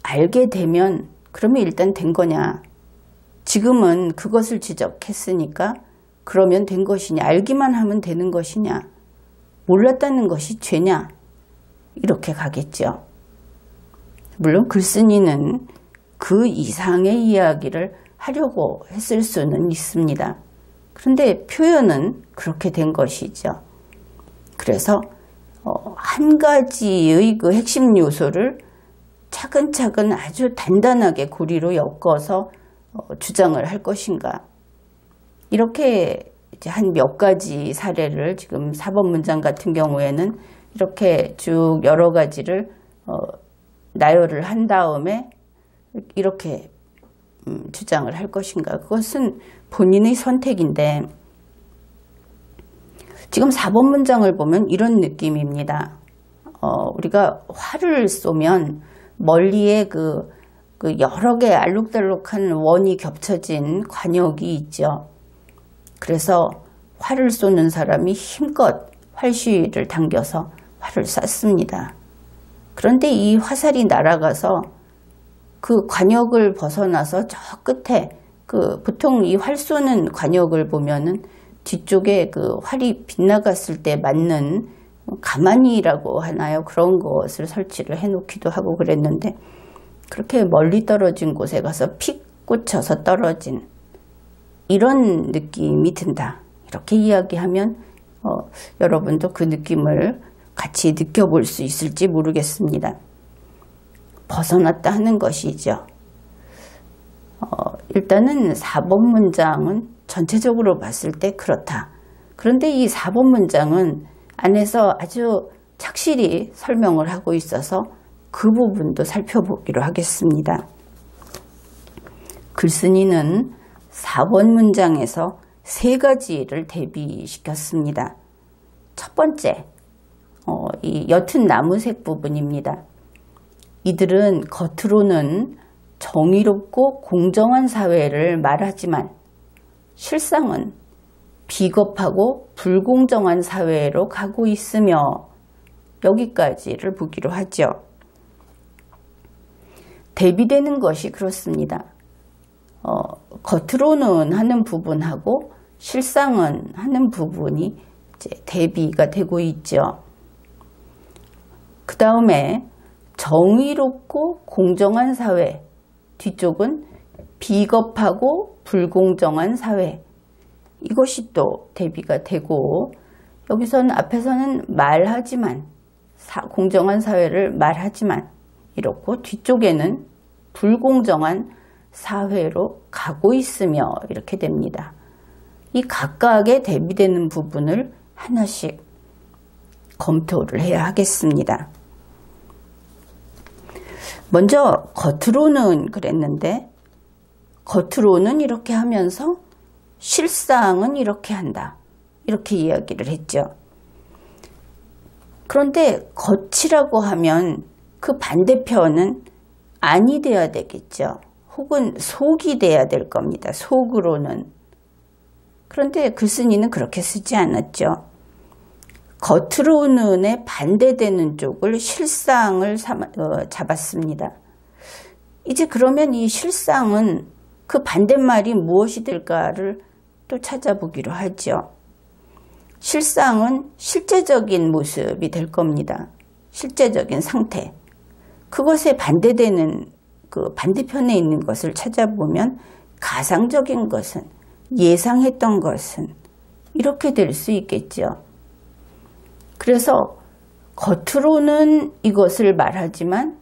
알게 되면 그러면 일단 된 거냐? 지금은 그것을 지적했으니까 그러면 된 것이냐? 알기만 하면 되는 것이냐? 몰랐다는 것이 죄냐? 이렇게 가겠죠. 물론 글쓴이는 그 이상의 이야기를 하려고 했을 수는 있습니다. 그런데 표현은 그렇게 된 것이죠. 그래서 한 가지의 그 핵심 요소를 차근차근 아주 단단하게 고리로 엮어서 주장을 할 것인가. 이렇게 이제 한 몇 가지 사례를 지금 4번 문장 같은 경우에는 이렇게 쭉 여러 가지를 나열을 한 다음에 이렇게 주장을 할 것인가. 그것은 본인의 선택인데, 지금 4번 문장을 보면 이런 느낌입니다. 우리가 활을 쏘면 멀리에 그 여러 개 알록달록한 원이 겹쳐진 관역이 있죠. 그래서 활을 쏘는 사람이 힘껏 활쉬를 당겨서 활을 쐈습니다. 그런데 이 화살이 날아가서 그 관역을 벗어나서 저 끝에 보통 이 활 쏘는 관역을 보면은 뒤쪽에 그 활이 빗나갔을 때 맞는 가마니라고 하나요? 그런 것을 설치를 해놓기도 하고 그랬는데, 그렇게 멀리 떨어진 곳에 가서 픽 꽂혀서 떨어진 이런 느낌이 든다. 이렇게 이야기하면 여러분도 그 느낌을 같이 느껴볼 수 있을지 모르겠습니다. 벗어났다 하는 것이죠. 일단은 4번 문장은 전체적으로 봤을 때 그렇다. 그런데 이 4번 문장은 안에서 아주 착실히 설명을 하고 있어서 그 부분도 살펴보기로 하겠습니다. 글쓴이는 4번 문장에서 세 가지를 대비시켰습니다. 첫 번째, 이 옅은 나무색 부분입니다. 이들은 겉으로는 정의롭고 공정한 사회를 말하지만 실상은 비겁하고 불공정한 사회로 가고 있으며, 여기까지를 보기로 하죠. 대비되는 것이 그렇습니다. 겉으로는 하는 부분하고 실상은 하는 부분이 이제 대비가 되고 있죠. 그 다음에 정의롭고 공정한 사회, 뒤쪽은 비겁하고 불공정한 사회. 이것이 또 대비가 되고, 여기서는 앞에서는 말하지만, 공정한 사회를 말하지만 이렇고, 뒤쪽에는 불공정한 사회로 가고 있으며 이렇게 됩니다. 이 각각의 대비되는 부분을 하나씩 검토를 해야 하겠습니다. 먼저 겉으로는 그랬는데, 겉으로는 이렇게 하면서 실상은 이렇게 한다, 이렇게 이야기를 했죠. 그런데 겉이라고 하면 그 반대편은 안이 돼야 되겠죠. 혹은 속이 돼야 될 겁니다. 속으로는. 그런데 글쓴이는 그렇게 쓰지 않았죠. 겉으로는에 반대되는 쪽을 실상을 잡았습니다. 이제 그러면 이 실상은 그 반대말이 무엇이 될까를 또 찾아보기로 하죠. 실상은 실제적인 모습이 될 겁니다. 실제적인 상태. 그것에 반대되는 그 반대편에 있는 것을 찾아보면 가상적인 것은, 예상했던 것은 이렇게 될 수 있겠죠. 그래서 겉으로는 이것을 말하지만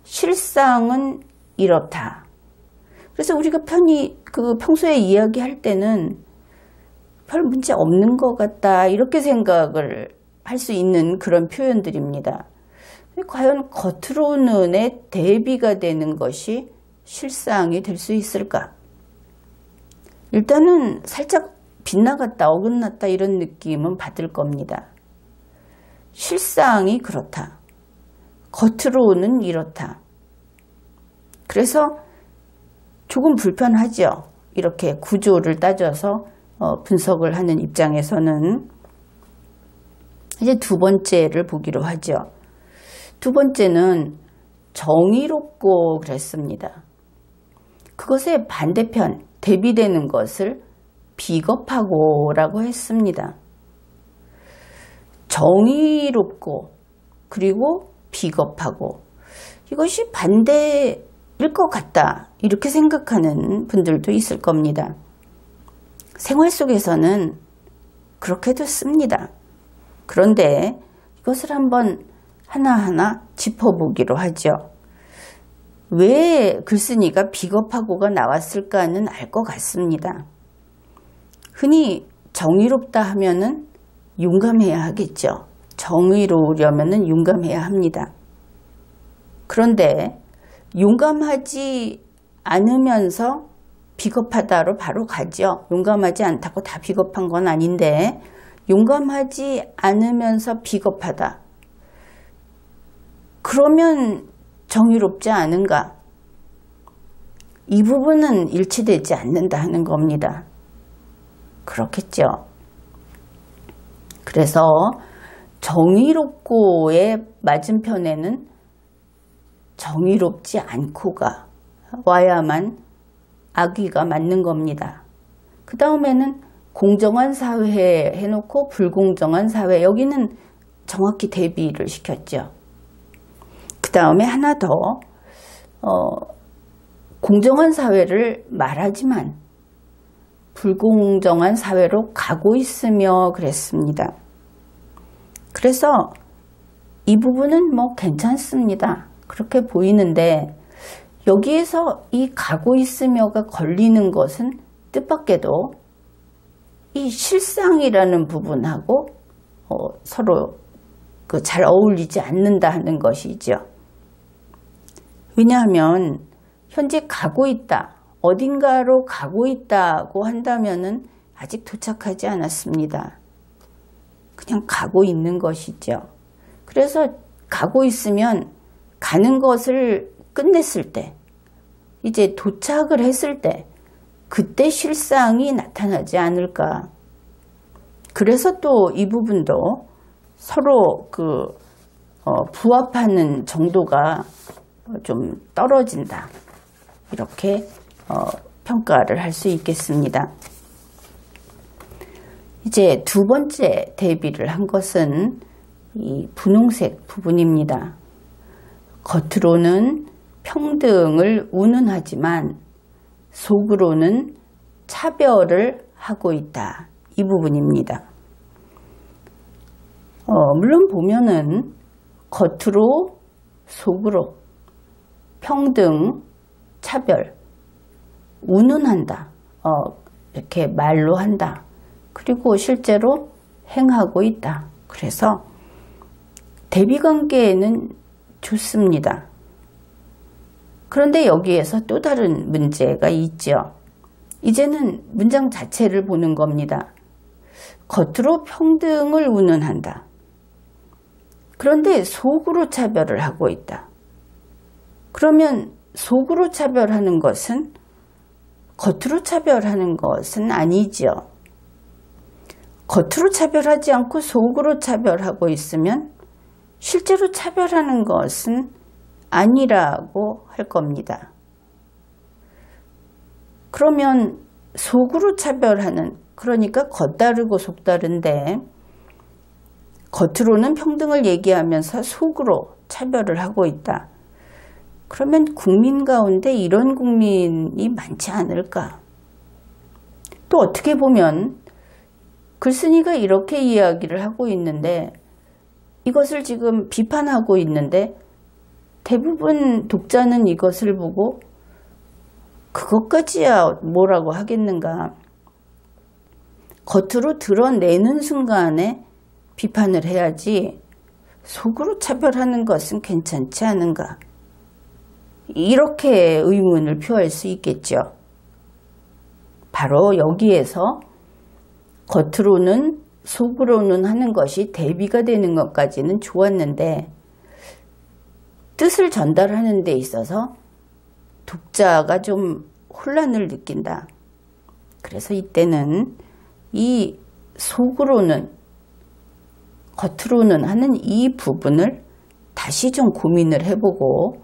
실상은 이렇다. 그래서 우리가 평소에 이야기할 때는 별 문제 없는 것 같다, 이렇게 생각을 할 수 있는 그런 표현들입니다. 과연 겉으로는의 대비가 되는 것이 실상이 될 수 있을까? 일단은 살짝 빗나갔다, 어긋났다, 이런 느낌은 받을 겁니다. 실상이 그렇다. 겉으로는 이렇다. 그래서 조금 불편하죠. 이렇게 구조를 따져서 분석을 하는 입장에서는. 이제 두 번째를 보기로 하죠. 두 번째는 정의롭고 그랬습니다. 그것의 반대편, 대비되는 것을 비겁하고라고 했습니다. 정의롭고 그리고 비겁하고, 이것이 반대일 것 같다, 이렇게 생각하는 분들도 있을 겁니다. 생활 속에서는 그렇게도 씁니다. 그런데 이것을 한번 하나하나 짚어보기로 하죠. 왜 글쓴이가 비겁하고가 나왔을까는 알 것 같습니다. 흔히 정의롭다 하면은 용감해야 하겠죠. 정의로우려면은 용감해야 합니다. 그런데 용감하지 않으면서 비겁하다로 바로 가죠. 용감하지 않다고 다 비겁한 건 아닌데, 용감하지 않으면서 비겁하다. 그러면 정의롭지 않은가? 이 부분은 일치되지 않는다 하는 겁니다. 그렇겠죠. 그래서 정의롭고의 맞은편에는 정의롭지 않고가 와야만 악의가 맞는 겁니다. 그 다음에는 공정한 사회 해놓고 불공정한 사회, 여기는 정확히 대비를 시켰죠. 그 다음에 하나 더, 공정한 사회를 말하지만 불공정한 사회로 가고 있으며 그랬습니다. 그래서 이 부분은 뭐 괜찮습니다. 그렇게 보이는데, 여기에서 이 가고 있으며가 걸리는 것은 뜻밖에도 이 실상이라는 부분하고 서로 잘 어울리지 않는다 하는 것이죠. 왜냐하면 현재 가고 있다, 어딘가로 가고 있다고 한다면은 아직 도착하지 않았습니다. 그냥 가고 있는 것이죠. 그래서 가고 있으면 가는 것을 끝냈을 때, 이제 도착을 했을 때, 그때 실상이 나타나지 않을까. 그래서 또 이 부분도 서로 부합하는 정도가 좀 떨어진다, 이렇게 평가를 할 수 있겠습니다. 이제 두 번째 대비를 한 것은 이 분홍색 부분입니다. 겉으로는 평등을 운운하지만 속으로는 차별을 하고 있다. 이 부분입니다. 물론 보면은 겉으로 속으로 평등, 차별, 운운한다. 이렇게 말로 한다. 그리고 실제로 행하고 있다. 그래서 대비관계에는 좋습니다. 그런데 여기에서 또 다른 문제가 있죠. 이제는 문장 자체를 보는 겁니다. 겉으로 평등을 운운한다. 그런데 속으로 차별을 하고 있다. 그러면 속으로 차별하는 것은 겉으로 차별하는 것은 아니죠. 겉으로 차별하지 않고 속으로 차별하고 있으면 실제로 차별하는 것은 아니라고 할 겁니다. 그러면 속으로 차별하는, 그러니까 겉다르고 속다른데 겉으로는 평등을 얘기하면서 속으로 차별을 하고 있다. 그러면 국민 가운데 이런 국민이 많지 않을까? 또 어떻게 보면 글쓴이가 이렇게 이야기를 하고 있는데 이것을 지금 비판하고 있는데 대부분 독자는 이것을 보고 그것까지야 뭐라고 하겠는가. 겉으로 드러내는 순간에 비판을 해야지 속으로 차별하는 것은 괜찮지 않은가. 이렇게 의문을 표할 수 있겠죠. 바로 여기에서 겉으로는 속으로는 하는 것이 대비가 되는 것까지는 좋았는데 뜻을 전달하는 데 있어서 독자가 좀 혼란을 느낀다. 그래서 이때는 이 속으로는 겉으로는 하는 이 부분을 다시 좀 고민을 해보고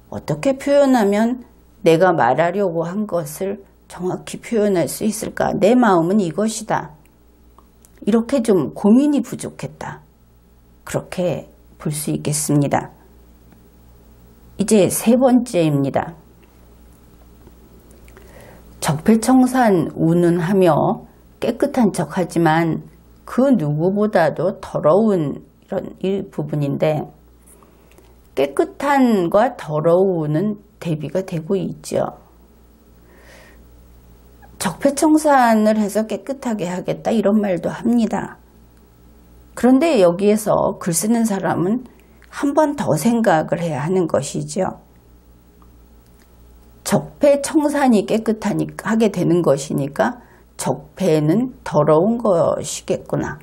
어떻게 표현하면 내가 말하려고 한 것을 정확히 표현할 수 있을까? 내 마음은 이것이다. 이렇게 좀 고민이 부족했다. 그렇게 볼 수 있겠습니다. 이제 세 번째입니다. 적폐청산 운운하며 깨끗한 척하지만 그 누구보다도 더러운 이 부분인데 깨끗한과 더러운은 대비가 되고 있죠. 적폐청산을 해서 깨끗하게 하겠다 이런 말도 합니다. 그런데 여기에서 글 쓰는 사람은 한 번 더 생각을 해야 하는 것이죠. 적폐청산이 깨끗하게 되는 것이니까 적폐는 더러운 것이겠구나.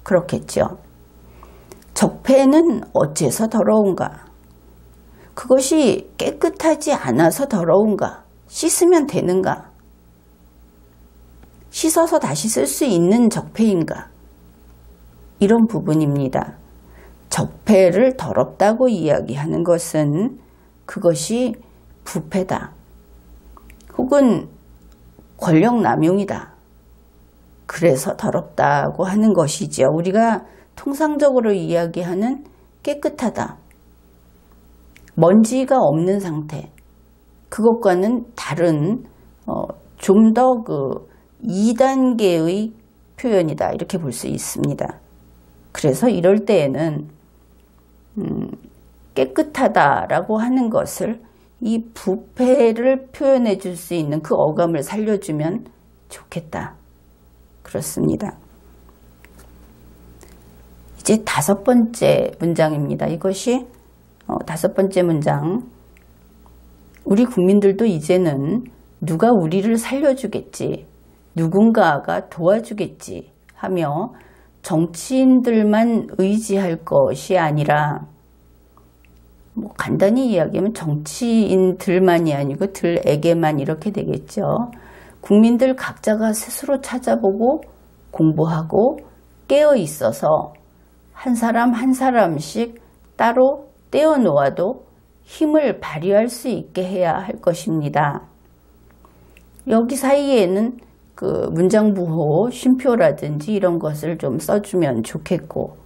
그렇겠죠. 적폐는 어째서 더러운가? 그것이 깨끗하지 않아서 더러운가? 씻으면 되는가? 씻어서 다시 쓸 수 있는 적폐인가? 이런 부분입니다. 적폐를 더럽다고 이야기하는 것은 그것이 부패다. 혹은 권력남용이다. 그래서 더럽다고 하는 것이죠. 우리가 통상적으로 이야기하는 깨끗하다. 먼지가 없는 상태. 그것과는 다른 좀 더 2단계의 표현이다. 이렇게 볼 수 있습니다. 그래서 이럴 때에는 깨끗하다라고 하는 것을 이 부패를 표현해 줄 수 있는 그 어감을 살려주면 좋겠다. 그렇습니다. 이제 5번째 문장입니다. 이것이 5번째 문장. 우리 국민들도 이제는 누가 우리를 살려주겠지, 누군가가 도와주겠지 하며 정치인들만 의지할 것이 아니라, 간단히 이야기하면 정치인들만이 아니고 들에게만 이렇게 되겠죠. 국민들 각자가 스스로 찾아보고 공부하고 깨어 있어서 한 사람 한 사람씩 따로 떼어 놓아도 힘을 발휘할 수 있게 해야 할 것입니다. 여기 사이에는 문장부호, 쉼표라든지 이런 것을 좀 써주면 좋겠고,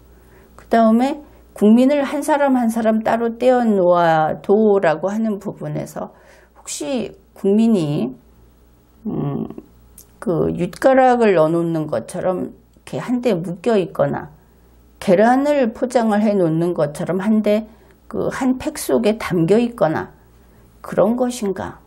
그 다음에 국민을 한 사람 한 사람 따로 떼어 놓아도라고 하는 부분에서 혹시 국민이 그 윷가락을 넣어놓는 것처럼 이렇게 한데 묶여 있거나 계란을 포장을 해 놓는 것처럼 한데 그 한 팩 속에 담겨 있거나 그런 것인가?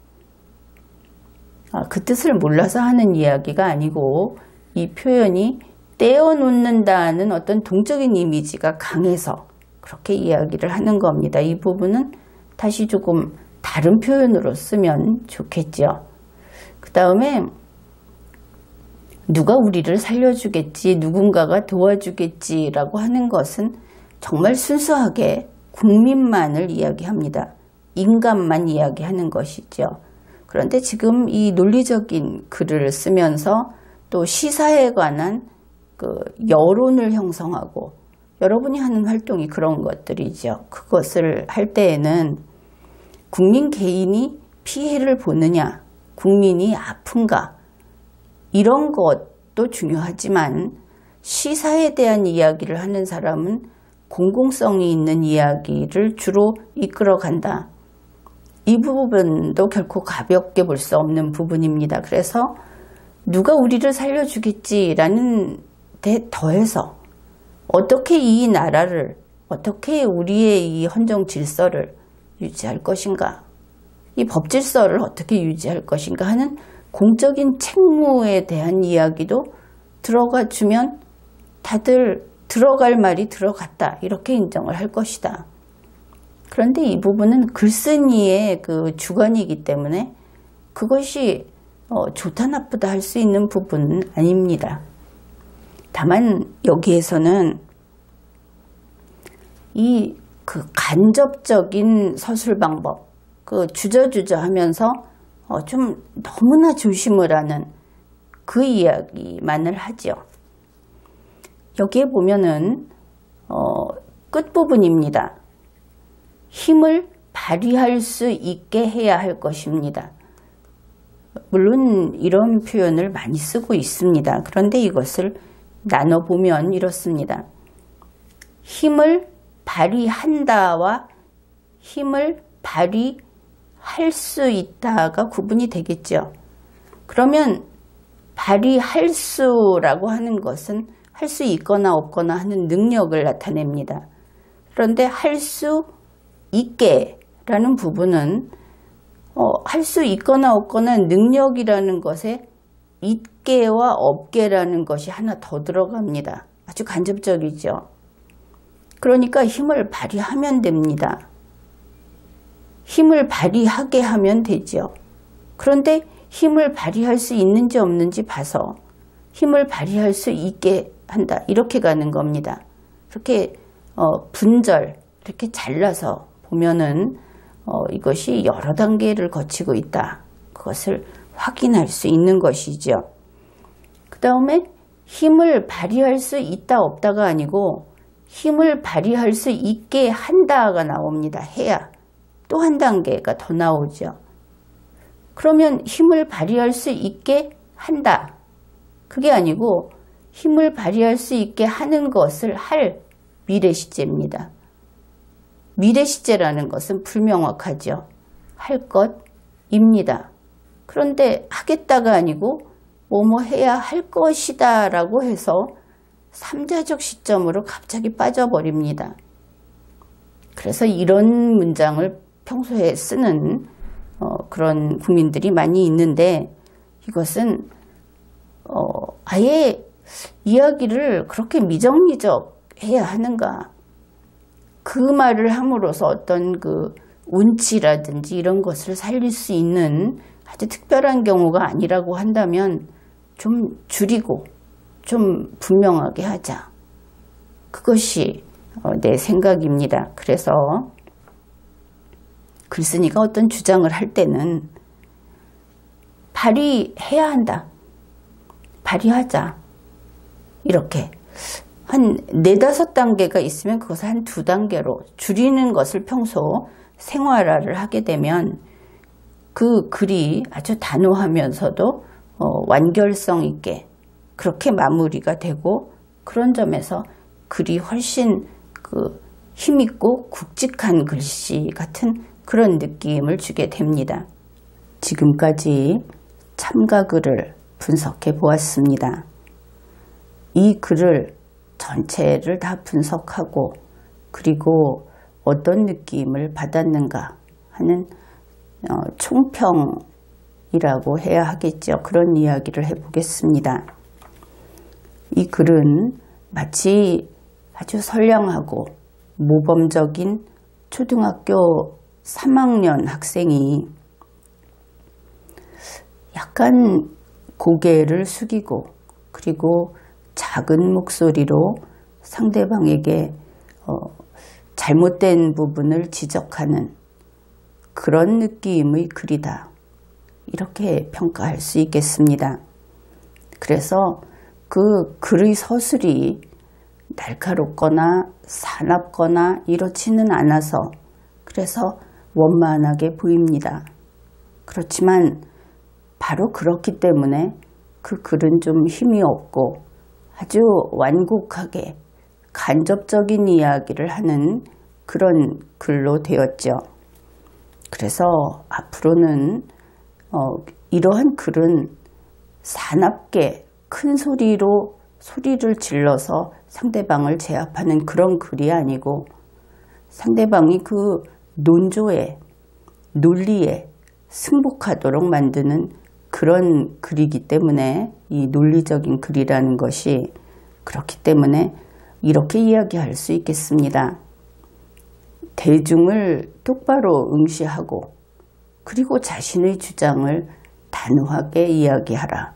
그 뜻을 몰라서 하는 이야기가 아니고 이 표현이 떼어 놓는다는 어떤 동적인 이미지가 강해서 그렇게 이야기를 하는 겁니다. 이 부분은 다시 조금 다른 표현으로 쓰면 좋겠죠. 그 다음에 누가 우리를 살려주겠지, 누군가가 도와주겠지라고 하는 것은 정말 순수하게 국민만을 이야기합니다. 인간만 이야기하는 것이죠. 그런데 지금 이 논리적인 글을 쓰면서 또 시사에 관한 그 여론을 형성하고 여러분이 하는 활동이 그런 것들이죠. 그것을 할 때에는 국민 개인이 피해를 보느냐, 국민이 아픈가 이런 것도 중요하지만 시사에 대한 이야기를 하는 사람은 공공성이 있는 이야기를 주로 이끌어간다. 이 부분도 결코 가볍게 볼 수 없는 부분입니다. 그래서 누가 우리를 살려주겠지라는 데 더해서 어떻게 이 나라를, 어떻게 우리의 이 헌정 질서를 유지할 것인가, 이 법 질서를 어떻게 유지할 것인가 하는 공적인 책무에 대한 이야기도 들어가 주면 다들 들어갈 말이 들어갔다 이렇게 인정을 할 것이다. 그런데 이 부분은 글쓴이의 그 주관이기 때문에 그것이 좋다 나쁘다 할 수 있는 부분은 아닙니다. 다만 여기에서는 이 그 간접적인 서술 방법, 그 주저주저 하면서 좀 너무나 조심을 하는 그 이야기만을 하죠. 여기에 보면은 끝부분입니다. 힘을 발휘할 수 있게 해야 할 것입니다. 물론 이런 표현을 많이 쓰고 있습니다. 그런데 이것을 나눠보면 이렇습니다. 힘을 발휘한다와 힘을 발휘할 수 있다가 구분이 되겠죠. 그러면 발휘할 수라고 하는 것은 할 수 있거나 없거나 하는 능력을 나타냅니다. 그런데 할 수 있게 라는 부분은 할 수 있거나 없거나 능력이라는 것에 있게와 없게라는 것이 하나 더 들어갑니다. 아주 간접적이죠. 그러니까 힘을 발휘하면 됩니다. 힘을 발휘하게 하면 되죠. 그런데 힘을 발휘할 수 있는지 없는지 봐서 힘을 발휘할 수 있게 한다. 이렇게 가는 겁니다. 이렇게 분절, 이렇게 잘라서 보면은 이것이 여러 단계를 거치고 있다. 그것을 확인할 수 있는 것이죠. 그 다음에 힘을 발휘할 수 있다 없다가 아니고 힘을 발휘할 수 있게 한다가 나옵니다. 해야. 또 한 단계가 더 나오죠. 그러면 힘을 발휘할 수 있게 한다. 그게 아니고 힘을 발휘할 수 있게 하는 것을 할 미래 시제입니다. 미래 시제라는 것은 불명확하죠. 할 것입니다. 그런데 하겠다가 아니고 뭐뭐 해야 할 것이다 라고 해서 3자적 시점으로 갑자기 빠져버립니다. 그래서 이런 문장을 평소에 쓰는 그런 국민들이 많이 있는데 이것은 아예 이야기를 그렇게 미적미적 해야 하는가. 그 말을 함으로써 어떤 그 운치라든지 이런 것을 살릴 수 있는 아주 특별한 경우가 아니라고 한다면 좀 줄이고 좀 분명하게 하자. 그것이 내 생각입니다. 그래서 글쓴이가 어떤 주장을 할 때는 발휘해야 한다. 발휘하자. 이렇게 한 4-5단계가 있으면 그것을 한 2단계로 줄이는 것을 평소 생활화를 하게 되면 그 글이 아주 단호하면서도 완결성 있게 그렇게 마무리가 되고 그런 점에서 글이 훨씬 그 힘있고 굵직한 글씨 같은 그런 느낌을 주게 됩니다. 지금까지 참가글을 분석해 보았습니다. 이 글을 전체를 다 분석하고 그리고 어떤 느낌을 받았는가 하는 총평이라고 해야 하겠죠. 그런 이야기를 해보겠습니다. 이 글은 마치 아주 선량하고 모범적인 초등학교 3학년 학생이 약간 고개를 숙이고 그리고 작은 목소리로 상대방에게 잘못된 부분을 지적하는 그런 느낌의 글이다. 이렇게 평가할 수 있겠습니다. 그래서 그 글의 서술이 날카롭거나 사납거나 이렇지는 않아서 그래서 원만하게 보입니다. 그렇지만 바로 그렇기 때문에 그 글은 좀 힘이 없고 아주 완곡하게 간접적인 이야기를 하는 그런 글로 되었죠. 그래서 앞으로는 이러한 글은 사납게 큰 소리로 소리를 질러서 상대방을 제압하는 그런 글이 아니고 상대방이 그 논조에 논리에 승복하도록 만드는 그런 글이기 때문에 이 논리적인 글이라는 것이 그렇기 때문에 이렇게 이야기할 수 있겠습니다. 대중을 똑바로 응시하고 그리고 자신의 주장을 단호하게 이야기하라.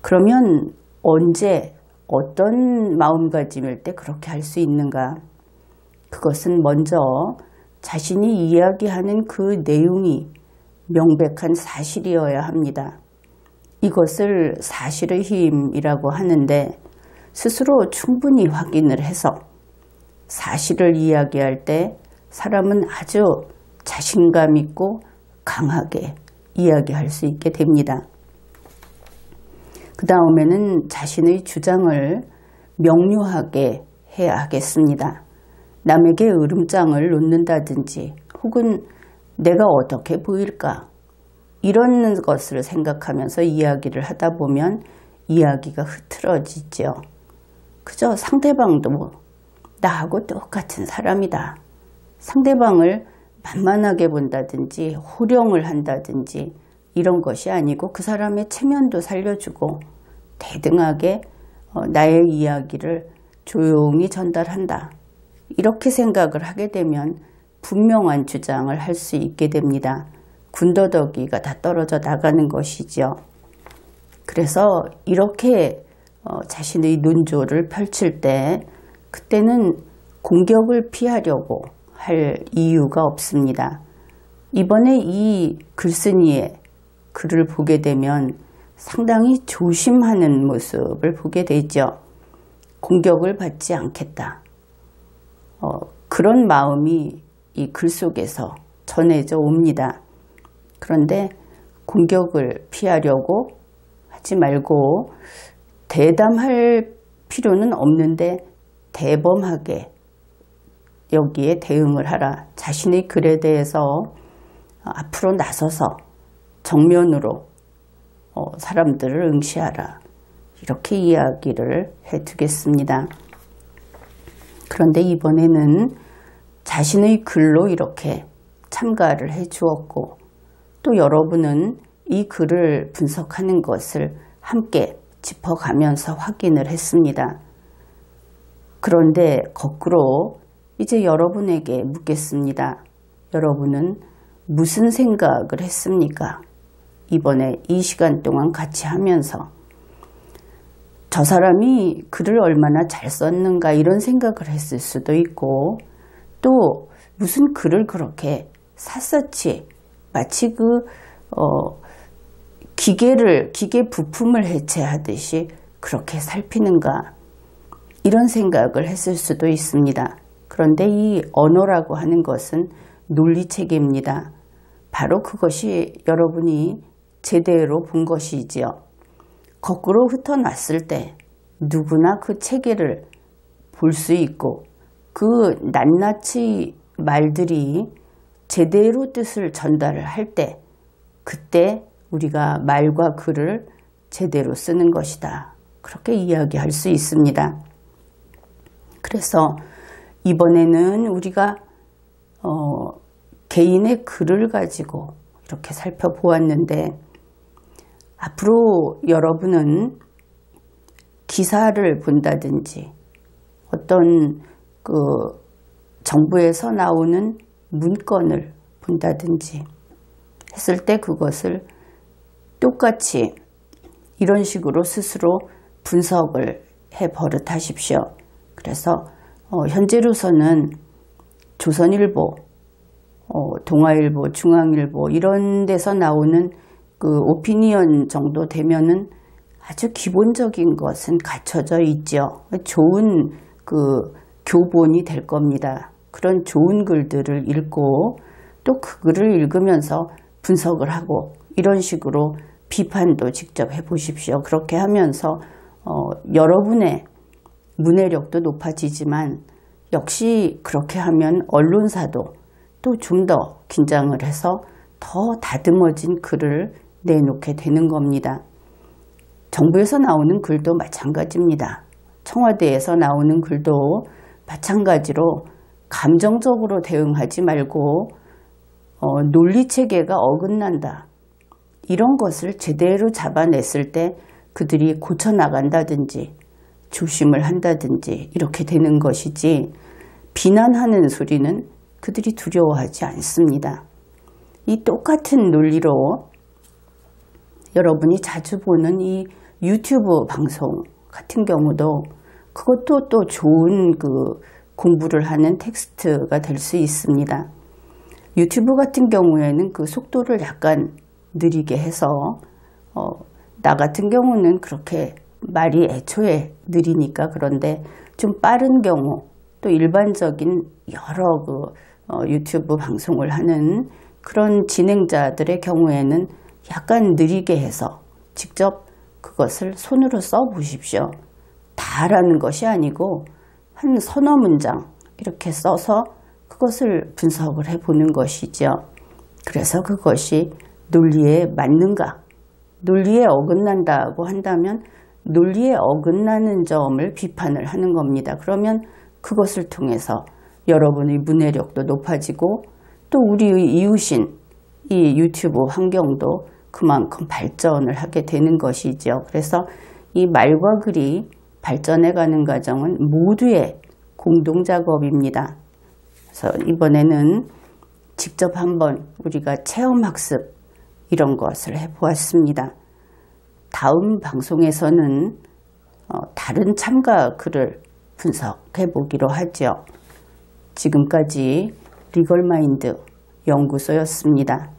그러면 언제 어떤 마음가짐일 때 그렇게 할 수 있는가? 그것은 먼저 자신이 이야기하는 그 내용이 명백한 사실이어야 합니다. 이것을 사실의 힘이라고 하는데 스스로 충분히 확인을 해서 사실을 이야기할 때 사람은 아주 자신감 있고 강하게 이야기할 수 있게 됩니다. 그 다음에는 자신의 주장을 명료하게 해야 하겠습니다. 남에게 으름장을 놓는다든지 혹은 내가 어떻게 보일까 이런 것을 생각하면서 이야기를 하다 보면 이야기가 흐트러지죠. 그저 상대방도 나하고 똑같은 사람이다. 상대방을 만만하게 본다든지 호령을 한다든지 이런 것이 아니고 그 사람의 체면도 살려주고 대등하게 나의 이야기를 조용히 전달한다. 이렇게 생각을 하게 되면 분명한 주장을 할 수 있게 됩니다. 군더더기가 다 떨어져 나가는 것이죠. 그래서 이렇게 자신의 논조를 펼칠 때 그때는 공격을 피하려고 할 이유가 없습니다. 이번에 이 글쓴이의 글을 보게 되면 상당히 조심하는 모습을 보게 되죠. 공격을 받지 않겠다. 그런 마음이 이 글 속에서 전해져 옵니다. 그런데 공격을 피하려고 하지 말고 대담할 필요는 없는데 대범하게 여기에 대응을 하라. 자신의 글에 대해서 앞으로 나서서 정면으로 사람들을 응시하라. 이렇게 이야기를 해두겠습니다. 그런데 이번에는 자신의 글로 이렇게 참가를 해 주었고 또 여러분은 이 글을 분석하는 것을 함께 짚어가면서 확인을 했습니다. 그런데 거꾸로 이제 여러분에게 묻겠습니다. 여러분은 무슨 생각을 했습니까? 이번에 이 시간 동안 같이 하면서 저 사람이 글을 얼마나 잘 썼는가 이런 생각을 했을 수도 있고 또 무슨 글을 그렇게 샅샅이 마치 기계 부품을 해체하듯이 그렇게 살피는가 이런 생각을 했을 수도 있습니다. 그런데 이 언어라고 하는 것은 논리체계입니다. 바로 그것이 여러분이 제대로 본 것이지요. 거꾸로 흩어놨을 때 누구나 그 체계를 볼 수 있고 그 낱낱이 말들이 제대로 뜻을 전달을 할 때 그때 우리가 말과 글을 제대로 쓰는 것이다. 그렇게 이야기할 수 있습니다. 그래서 이번에는 우리가 개인의 글을 가지고 이렇게 살펴보았는데 앞으로 여러분은 기사를 본다든지 어떤 그 정부에서 나오는 문건을 본다든지 했을 때 그것을 똑같이 이런 식으로 스스로 분석을 해 버릇하십시오. 그래서 현재로서는 조선일보, 동아일보, 중앙일보 이런 데서 나오는 그 오피니언 정도 되면은 아주 기본적인 것은 갖춰져 있죠. 좋은 그 교본이 될 겁니다. 그런 좋은 글들을 읽고 또 그 글을 읽으면서 분석을 하고 이런 식으로 비판도 직접 해보십시오. 그렇게 하면서 여러분의 문해력도 높아지지만 역시 그렇게 하면 언론사도 또 좀 더 긴장을 해서 더 다듬어진 글을 내놓게 되는 겁니다. 정부에서 나오는 글도 마찬가지입니다. 청와대에서 나오는 글도 마찬가지로 감정적으로 대응하지 말고 논리체계가 어긋난다. 이런 것을 제대로 잡아냈을 때 그들이 고쳐나간다든지 조심을 한다든지 이렇게 되는 것이지 비난하는 소리는 그들이 두려워하지 않습니다. 이 똑같은 논리로 여러분이 자주 보는 이 유튜브 방송 같은 경우도 그것도 또 좋은 그 공부를 하는 텍스트가 될 수 있습니다. 유튜브 같은 경우에는 그 속도를 약간 느리게 해서 나 같은 경우는 그렇게 말이 애초에 느리니까 그런데 좀 빠른 경우 또 일반적인 여러 그 유튜브 방송을 하는 그런 진행자들의 경우에는 약간 느리게 해서 직접 그것을 손으로 써 보십시오. 다라는 것이 아니고 한 서너 문장 이렇게 써서 그것을 분석을 해보는 것이죠. 그래서 그것이 논리에 맞는가? 논리에 어긋난다고 한다면 논리에 어긋나는 점을 비판을 하는 겁니다. 그러면 그것을 통해서 여러분의 문해력도 높아지고 또 우리의 이웃인 이 유튜브 환경도 그만큼 발전을 하게 되는 것이죠. 그래서 이 말과 글이 발전해가는 과정은 모두의 공동작업입니다. 그래서 이번에는 직접 한번 우리가 체험학습 이런 것을 해보았습니다. 다음 방송에서는 다른 참가 글을 분석해 보기로 하죠. 지금까지 리걸마인드 연구소였습니다.